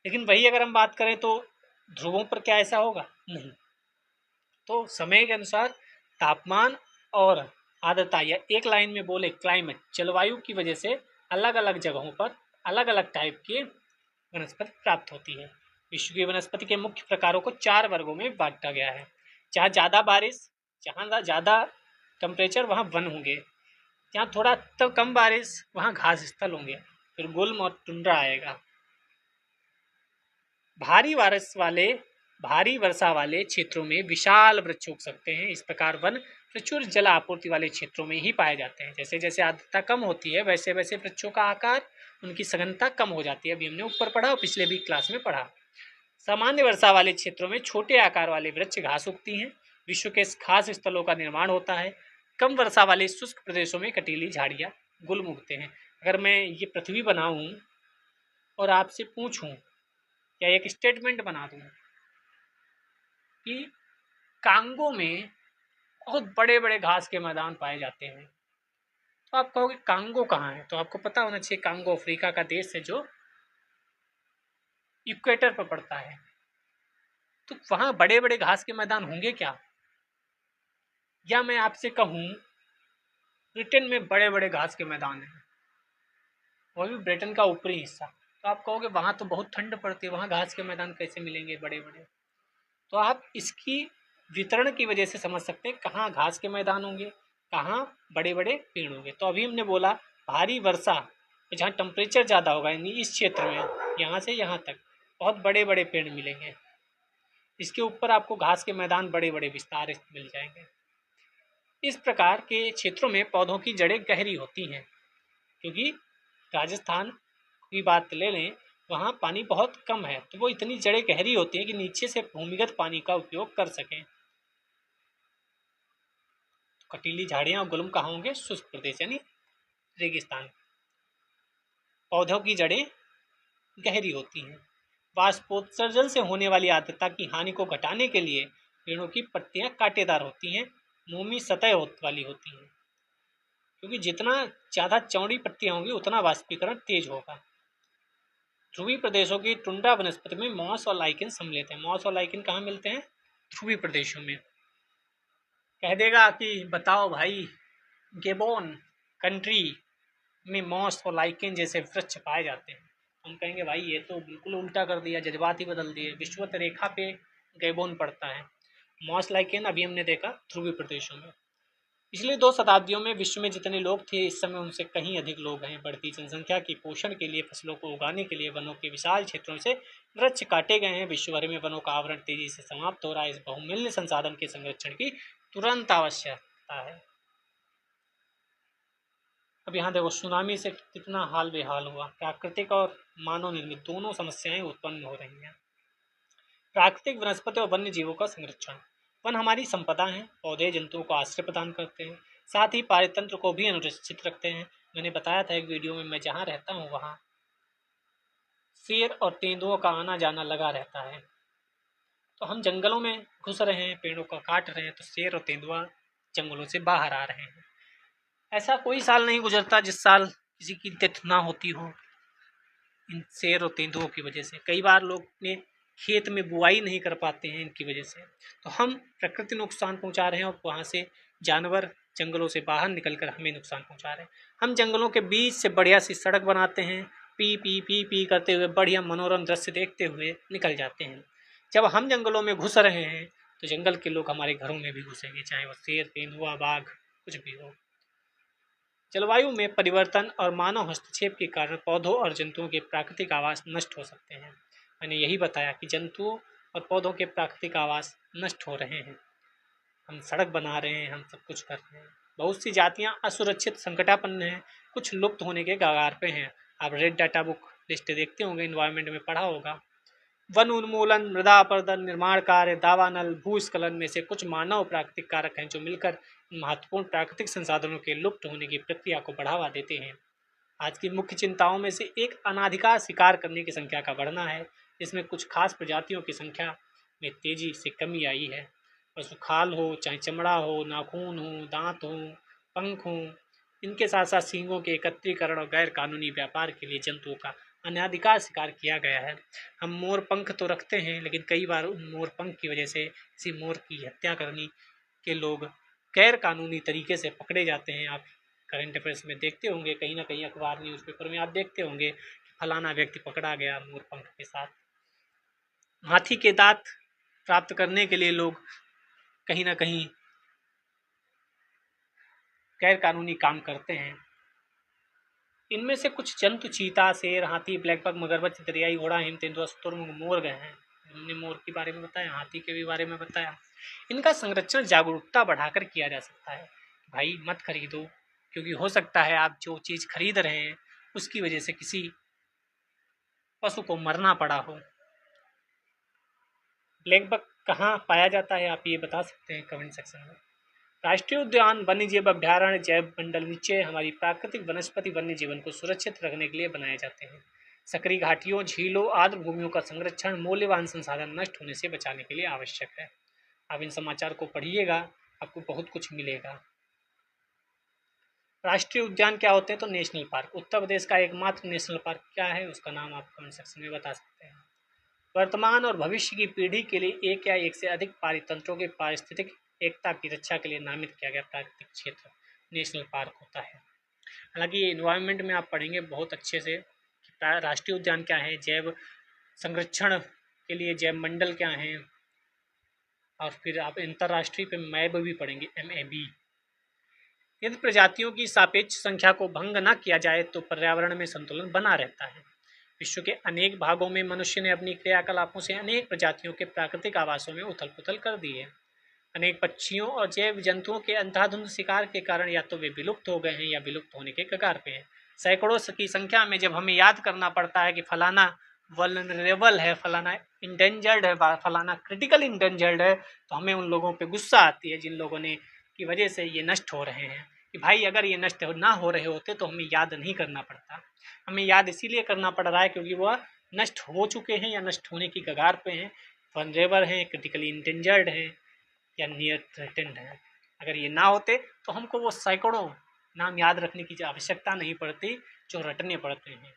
लेकिन वही अगर हम बात करें तो ध्रुवों पर क्या ऐसा होगा, नहीं। तो समय के अनुसार तापमान और आर्द्रता, या एक लाइन में बोले क्लाइमेट, जलवायु की वजह से अलग अलग जगहों पर अलग अलग टाइप की वनस्पति प्राप्त होती है। विश्व की वनस्पति के मुख्य प्रकारों को 4 वर्गों में बांटा गया है। जहाँ ज़्यादा बारिश, जहाँ ज़्यादा टेम्परेचर वहाँ वन होंगे, जहाँ थोड़ा तो कम बारिश वहाँ घास स्थल होंगे, फिर गुल्म और टुंड्रा आएगा। भारी वर्षा वाले क्षेत्रों में विशाल वृक्ष उग सकते हैं। इस प्रकार वन प्रचुर जल आपूर्ति वाले क्षेत्रों में ही पाए जाते हैं। जैसे जैसे आर्द्रता कम होती है वैसे वैसे वृक्षों का आकार, उनकी सघनता कम हो जाती है। अभी हमने ऊपर पढ़ा और पिछले भी क्लास में पढ़ा। सामान्य वर्षा वाले क्षेत्रों में छोटे आकार वाले वृक्ष घास उगती हैं। विश्व के खास स्थलों का निर्माण होता है। कम वर्षा वाले शुष्क प्रदेशों में कटीली झाड़ियाँ गुल्म उगते हैं। अगर मैं ये पृथ्वी बनाऊँ और आपसे पूछूं या एक स्टेटमेंट बना दूं कि कांगो में बहुत बड़े बड़े घास के मैदान पाए जाते हैं, तो आप कहोगे कांगो कहाँ है, तो आपको पता होना चाहिए कांगो अफ्रीका का देश है जो इक्वेटर पर पड़ता है। तो वहाँ बड़े बड़े घास के मैदान होंगे क्या? या मैं आपसे कहूँ ब्रिटेन में बड़े बड़े घास के मैदान हैं, वो भी ब्रिटेन का ऊपरी हिस्सा। तो आप कहोगे वहाँ तो बहुत ठंड पड़ती है, वहाँ घास के मैदान कैसे मिलेंगे बड़े बड़े? तो आप इसकी वितरण की वजह से समझ सकते हैं कहाँ घास के मैदान होंगे, कहाँ बड़े बड़े पेड़ होंगे। तो अभी हमने बोला भारी वर्षा, जहाँ टेम्परेचर ज़्यादा होगा, यानी इस क्षेत्र में यहाँ से यहाँ तक बहुत बड़े बड़े पेड़ मिलेंगे। इसके ऊपर आपको घास के मैदान बड़े बड़े विस्तार मिल जाएंगे। इस प्रकार के क्षेत्रों में पौधों की जड़ें गहरी होती हैं, क्योंकि राजस्थान की बात ले लें, वहाँ पानी बहुत कम है, तो वो इतनी जड़ें गहरी होती हैं कि नीचे से भूमिगत पानी का उपयोग कर सकें। तो कटीली झाड़ियाँ और गुल्म कहाँ होंगे? शुष्क प्रदेश यानी रेगिस्तान। पौधों की जड़ें गहरी होती हैं। वाष्पोत्सर्जन से होने वाली आर्द्रता की हानि को घटाने के लिए पेड़ों की पत्तियां कांटेदार होती हैं, मोमी सतह वाली होती हैं, क्योंकि जितना ज़्यादा चौड़ी पत्तियां होंगी उतना वाष्पीकरण तेज होगा। ध्रुवीय प्रदेशों की टुंड्रा वनस्पति में मॉस और लाइकेन सम्मिलित हैं। मॉस और लाइकेन कहाँ मिलते हैं? ध्रुवीय प्रदेशों में। कह देगा कि बताओ भाई गेबोन कंट्री में मॉस और लाइकेन जैसे वृक्ष पाए जाते हैं। हम कहेंगे भाई ये तो बिल्कुल उल्टा कर दिया, जज्बात ही बदल दिए। विषुवत रेखा पे गेबोन पड़ता है, मॉस लाइकेन अभी हमने देखा ध्रुवीय प्रदेशों में। पिछले 2 शताब्दियों में विश्व में जितने लोग थे इस समय उनसे कहीं अधिक लोग हैं। बढ़ती जनसंख्या की पोषण के लिए फसलों को उगाने के लिए वनों के विशाल क्षेत्रों से वृक्ष काटे गए हैं। विश्व भर में वनों का आवरण तेजी से समाप्त हो रहा है। इस बहुमूल्य संसाधन के संरक्षण की तुरंत आवश्यकता है। अब यहाँ देखो सुनामी से कितना हाल बेहाल हुआ। प्राकृतिक और मानव निर्मित दोनों समस्याएं उत्पन्न हो रही हैं। प्राकृतिक वनस्पति और वन्य जीवों का संरक्षण। वन हमारी संपदा है, पौधे जंतुओं को आश्रय प्रदान करते हैं, साथ ही पारितंत्र को भी अनुरक्षित रखते हैं। मैंने बताया था एक वीडियो में, मैं जहाँ रहता हूँ वहाँ शेर और तेंदुओं का आना जाना लगा रहता है। तो हम जंगलों में घुस रहे हैं, पेड़ों को काट रहे हैं, तो शेर और तेंदुआ जंगलों से बाहर आ रहे हैं। ऐसा कोई साल नहीं गुजरता जिस साल किसी की डेथ ना होती हो इन शेर और तेंदुओं की वजह से। कई बार लोग अपने खेत में बुआई नहीं कर पाते हैं इनकी वजह से। तो हम प्रकृति नुकसान पहुंचा रहे हैं और वहाँ से जानवर जंगलों से बाहर निकलकर हमें नुकसान पहुंचा रहे हैं। हम जंगलों के बीच से बढ़िया सी सड़क बनाते हैं, पी पी पी पी करते हुए बढ़िया मनोरम दृश्य देखते हुए निकल जाते हैं। जब हम जंगलों में घुस रहे हैं तो जंगल के लोग हमारे घरों में भी घुसेंगे, चाहे वो शेर, तेंदुआ, बाघ कुछ भी हो। जलवायु में परिवर्तन और मानव हस्तक्षेप के कारण पौधों और जंतुओं के प्राकृतिक आवास नष्ट हो सकते हैं। मैंने यही बताया कि जंतुओं और पौधों के प्राकृतिक आवास नष्ट हो रहे हैं। हम सड़क बना रहे हैं, हम सब कुछ कर रहे हैं। बहुत सी जातियां असुरक्षित, संकटापन्न हैं, कुछ लुप्त होने के कगार पे हैं। आप रेड डाटा बुक लिस्ट देखते होंगे, इन्वायरमेंट में पढ़ा होगा। वन उन्मूलन, मृदा अपरदन, निर्माण कार्य, दावानल, भूस्खलन में से कुछ मानव प्राकृतिक कारक हैं जो मिलकर महत्वपूर्ण प्राकृतिक संसाधनों के लुप्त होने की प्रक्रिया को बढ़ावा देते हैं। आज की मुख्य चिंताओं में से एक अनाधिकार शिकार करने की संख्या का बढ़ना है, जिसमें कुछ खास प्रजातियों की संख्या में तेजी से कमी आई है। पशु खाल हो, चाहे चमड़ा हो, नाखून हो, दांत हो, पंख हो, इनके साथ साथ सींगों के एकत्रीकरण और गैर कानूनी व्यापार के लिए जंतुओं का अनाधिकार शिकार किया गया है। हम मोर पंख तो रखते हैं, लेकिन कई बार उन मोर पंख की वजह से किसी मोर की हत्या करने के लोग गैर कानूनी तरीके से पकड़े जाते हैं। आप करंट अफेयर्स में देखते होंगे, कहीं ना कहीं अखबार न्यूज़पेपर में आप देखते होंगे कि फलाना व्यक्ति पकड़ा गया मोर पंख के साथ। हाथी के दांत प्राप्त करने के लिए लोग कहीं ना कहीं गैर कानूनी काम करते हैं। इनमें से कुछ जंतु चीता, शेर, हाथी, ब्लैकबक, मगरमच्छ, दरियाई घोड़ा, हिम तेंदुआ, शुतुरमुर्ग, मोर गए हैं। हमने मोर के बारे में बताया, हाथी के भी बारे में बताया। इनका संरक्षण जागरूकता बढ़ाकर किया जा सकता है। भाई मत खरीदो, क्योंकि हो सकता है आप जो चीज़ खरीद रहे हैं उसकी वजह से किसी पशु को मरना पड़ा हो। ब्लैकबक कहाँ पाया जाता है, आप ये बता सकते हैं कमेंट सेक्शन में। राष्ट्रीय उद्यान, वन्यजीव अभ्यारण्य, जैव मंडल नीचे हमारी प्राकृतिक वनस्पति वन्य जीवन को सुरक्षित रखने के लिए बनाए जाते हैं। सक्रिय घाटियों, झीलों, आर्द्र भूमियों का संरक्षण मूल्यवान संसाधन नष्ट होने से बचाने के लिए आवश्यक है। आप इन समाचार को पढ़िएगा, आपको बहुत कुछ मिलेगा। राष्ट्रीय उद्यान क्या होते हैं, तो नेशनल पार्क। उत्तर प्रदेश का एकमात्र नेशनल पार्क क्या है, उसका नाम आप कमेंट सेक्शन में बता सकते हैं। वर्तमान और भविष्य की पीढ़ी के लिए एक या एक से अधिक पारितंत्रों के पारिस्थितिक एकता की रक्षा के लिए नामित किया गया प्राकृतिक क्षेत्र नेशनल पार्क होता है। हालांकि ये इन्वायरमेंट में आप पढ़ेंगे बहुत अच्छे से कि राष्ट्रीय उद्यान क्या है, जैव संरक्षण के लिए जैव मंडल क्या हैं, और फिर आप अंतर्राष्ट्रीय पे मैब भी पढ़ेंगे, MAB। यदि प्रजातियों की सापेक्ष संख्या को भंग न किया जाए तो पर्यावरण में संतुलन बना रहता है। विश्व के अनेक भागों में मनुष्य ने अपनी क्रियाकलापों से अनेक प्रजातियों के प्राकृतिक आवासों में उथल पुथल कर दी है। अनेक पक्षियों और जैव जंतुओं के अंधाधुंध शिकार के कारण या तो वे विलुप्त हो गए हैं या विलुप्त होने के कगार पे हैं। सैकड़ों की संख्या में जब हमें याद करना पड़ता है कि फलाना वल्नरेबल है, फलाना इंडेंजर्ड है, फलाना क्रिटिकल इंडेंजर्ड है, तो हमें उन लोगों पे गुस्सा आती है जिन लोगों ने की वजह से ये नष्ट हो रहे हैं। कि भाई अगर ये नष्ट ना हो रहे होते तो हमें याद नहीं करना पड़ता। हमें याद इसीलिए करना पड़ रहा है क्योंकि वह नष्ट हो चुके हैं या नष्ट होने की कगार पे हैं, वल्नरेबल हैं, क्रिटिकली इंडेंजर्ड हैं या नियर थ्रेटेंड है। अगर ये ना होते तो हमको वो सैकड़ों नाम याद रखने की आवश्यकता नहीं पड़ती जो रटने पड़ते हैं।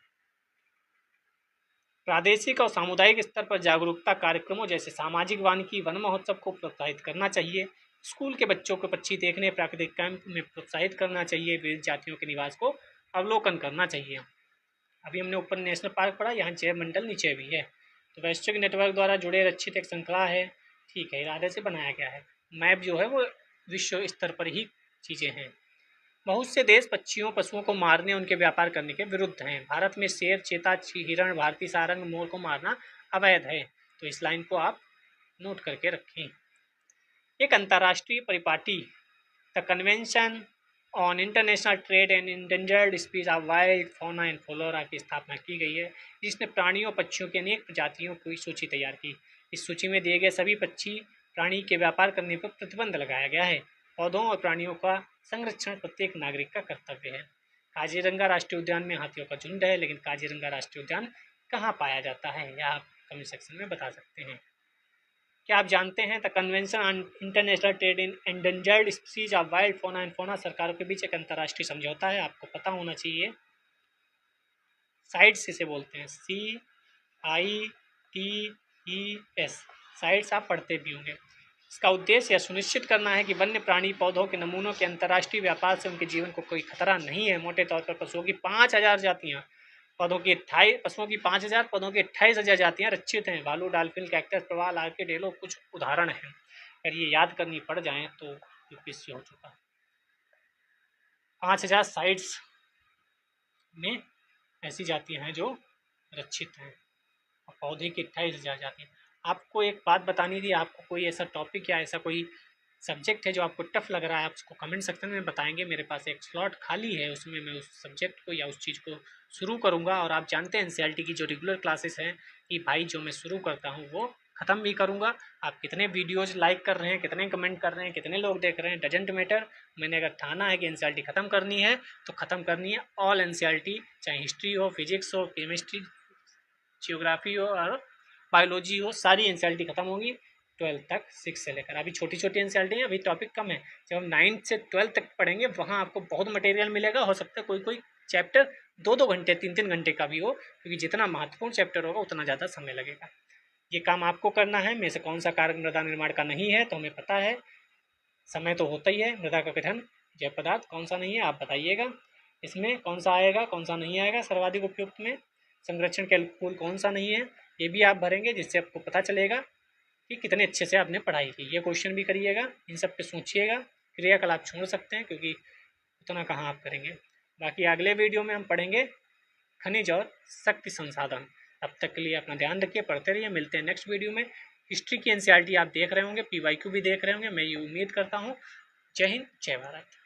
प्रादेशिक और सामुदायिक स्तर पर जागरूकता कार्यक्रमों जैसे सामाजिक वानिकी, वन महोत्सव को प्रोत्साहित करना चाहिए। स्कूल के बच्चों को पक्षी देखने, प्राकृतिक कैंप में प्रोत्साहित करना चाहिए। विविध जातियों के निवास को अवलोकन करना चाहिए। अभी हमने ऊपर नेशनल पार्क पढ़ा, यहाँ जैव मंडल नीचे भी है। तो वैश्विक नेटवर्क द्वारा जुड़े रक्षित एक श्रृंखला है, ठीक है, इरादे से बनाया गया है। मैप जो है वो विश्व स्तर पर ही चीज़ें हैं। बहुत से देश पक्षियों, पशुओं को मारने, उनके व्यापार करने के विरुद्ध हैं। भारत में शेर, चीता, हिरण, भारतीय सारंग, मोर को मारना अवैध है। तो इस लाइन को आप नोट करके रखें। एक अंतर्राष्ट्रीय परिपाटी the convention on international trade and endangered species of wild fauna and flora की स्थापना की गई है, जिसने प्राणियों, पक्षियों की अनेक प्रजातियों की सूची तैयार की। इस सूची में दिए गए सभी पक्षी प्राणी के व्यापार करने पर प्रतिबंध लगाया गया है। पौधों और प्राणियों का संरक्षण प्रत्येक नागरिक का कर्तव्य है। काजीरंगा राष्ट्रीय उद्यान में हाथियों का झुंड है, लेकिन काजीरंगा राष्ट्रीय उद्यान कहाँ पाया जाता है, यह आप कमेंट सेक्शन में बता सकते हैं। क्या आप जानते हैं the convention on international trade in endangered species of wild fauna and fauna सरकारों के बीच एक अंतर्राष्ट्रीय समझौता है, आपको पता होना चाहिए। साइट्स इसे बोलते हैं, CITES, साइट्स आप पढ़ते भी होंगे। इसका उद्देश्य यह सुनिश्चित करना है कि वन्य प्राणी पौधों के नमूनों के अंतर्राष्ट्रीय व्यापार से उनके जीवन को कोई खतरा नहीं है। मोटे तौर पर पशुओं की 5000 जातियाँ, पौधों की 5000, पौधों की 28,000 जातियाँ रक्षित हैं। भालू, डाल्फिन, कैक्टस, प्रवाल, आर्किड, एलो कुछ उदाहरण हैं। अगर ये याद करनी पड़ जाए तो यूपीएससी हो चुका। 5000 साइट्स में ऐसी जातियाँ हैं जो रक्षित हैं और पौधे की 28,000 जातियाँ। आपको एक बात बतानी थी, आपको कोई ऐसा टॉपिक या ऐसा कोई सब्जेक्ट है जो आपको टफ लग रहा है, आप उसको कमेंट सेक्शन में बताएंगे। मेरे पास एक स्लॉट खाली है, उसमें मैं उस सब्जेक्ट को या उस चीज़ को शुरू करूँगा। और आप जानते हैं एनसीईआरटी की जो रेगुलर क्लासेस हैं कि भाई जो मैं शुरू करता हूँ वो ख़त्म भी करूँगा। आप कितने वीडियोज़ लाइक कर रहे हैं, कितने कमेंट कर रहे हैं, कितने लोग देख रहे हैं, डजेंट मैटर। मैंने अगर ठाना है कि एनसीईआरटी ख़त्म करनी है तो ख़त्म करनी है। ऑल एनसीईआरटी, चाहे हिस्ट्री हो, फिजिक्स हो, केमिस्ट्री, जियोग्राफी हो और बायोलॉजी हो, सारी एनसीईआरटी खत्म होगी 12th तक, 6 से लेकर। अभी छोटी छोटी एनसीईआरटी है, अभी टॉपिक कम है। जब हम 9th से 12th तक पढ़ेंगे वहाँ आपको बहुत मटेरियल मिलेगा। हो सकता है कोई कोई चैप्टर 2-2 घंटे, 3-3 घंटे का भी हो, क्योंकि जितना महत्वपूर्ण चैप्टर होगा उतना ज़्यादा समय लगेगा। ये काम आपको करना है। में से कौन सा कार्य मृदा निर्माण का नहीं है तो हमें पता है, समय तो होता ही है। मृदा का गठन, जैव पदार्थ, कौन सा नहीं है आप बताइएगा। इसमें कौन सा आएगा, कौन सा नहीं आएगा। सर्वाधिक उपयुक्त में संरक्षण के अनुकूल कौन सा नहीं है, ये भी आप भरेंगे, जिससे आपको पता चलेगा कि कितने अच्छे से आपने पढ़ाई की। ये क्वेश्चन भी करिएगा, इन सब पे सोचिएगा। क्रियाकलाप छोड़ सकते हैं क्योंकि उतना कहाँ आप करेंगे। बाकी अगले वीडियो में हम पढ़ेंगे खनिज और शक्ति संसाधन। तब तक के लिए अपना ध्यान रखिए, पढ़ते रहिए। मिलते हैं नेक्स्ट वीडियो में। हिस्ट्री की एनसीईआरटी आप देख रहे होंगे, पीवाईक्यू भी देख रहे होंगे, मैं ये उम्मीद करता हूँ। जय हिंद, जय भारत।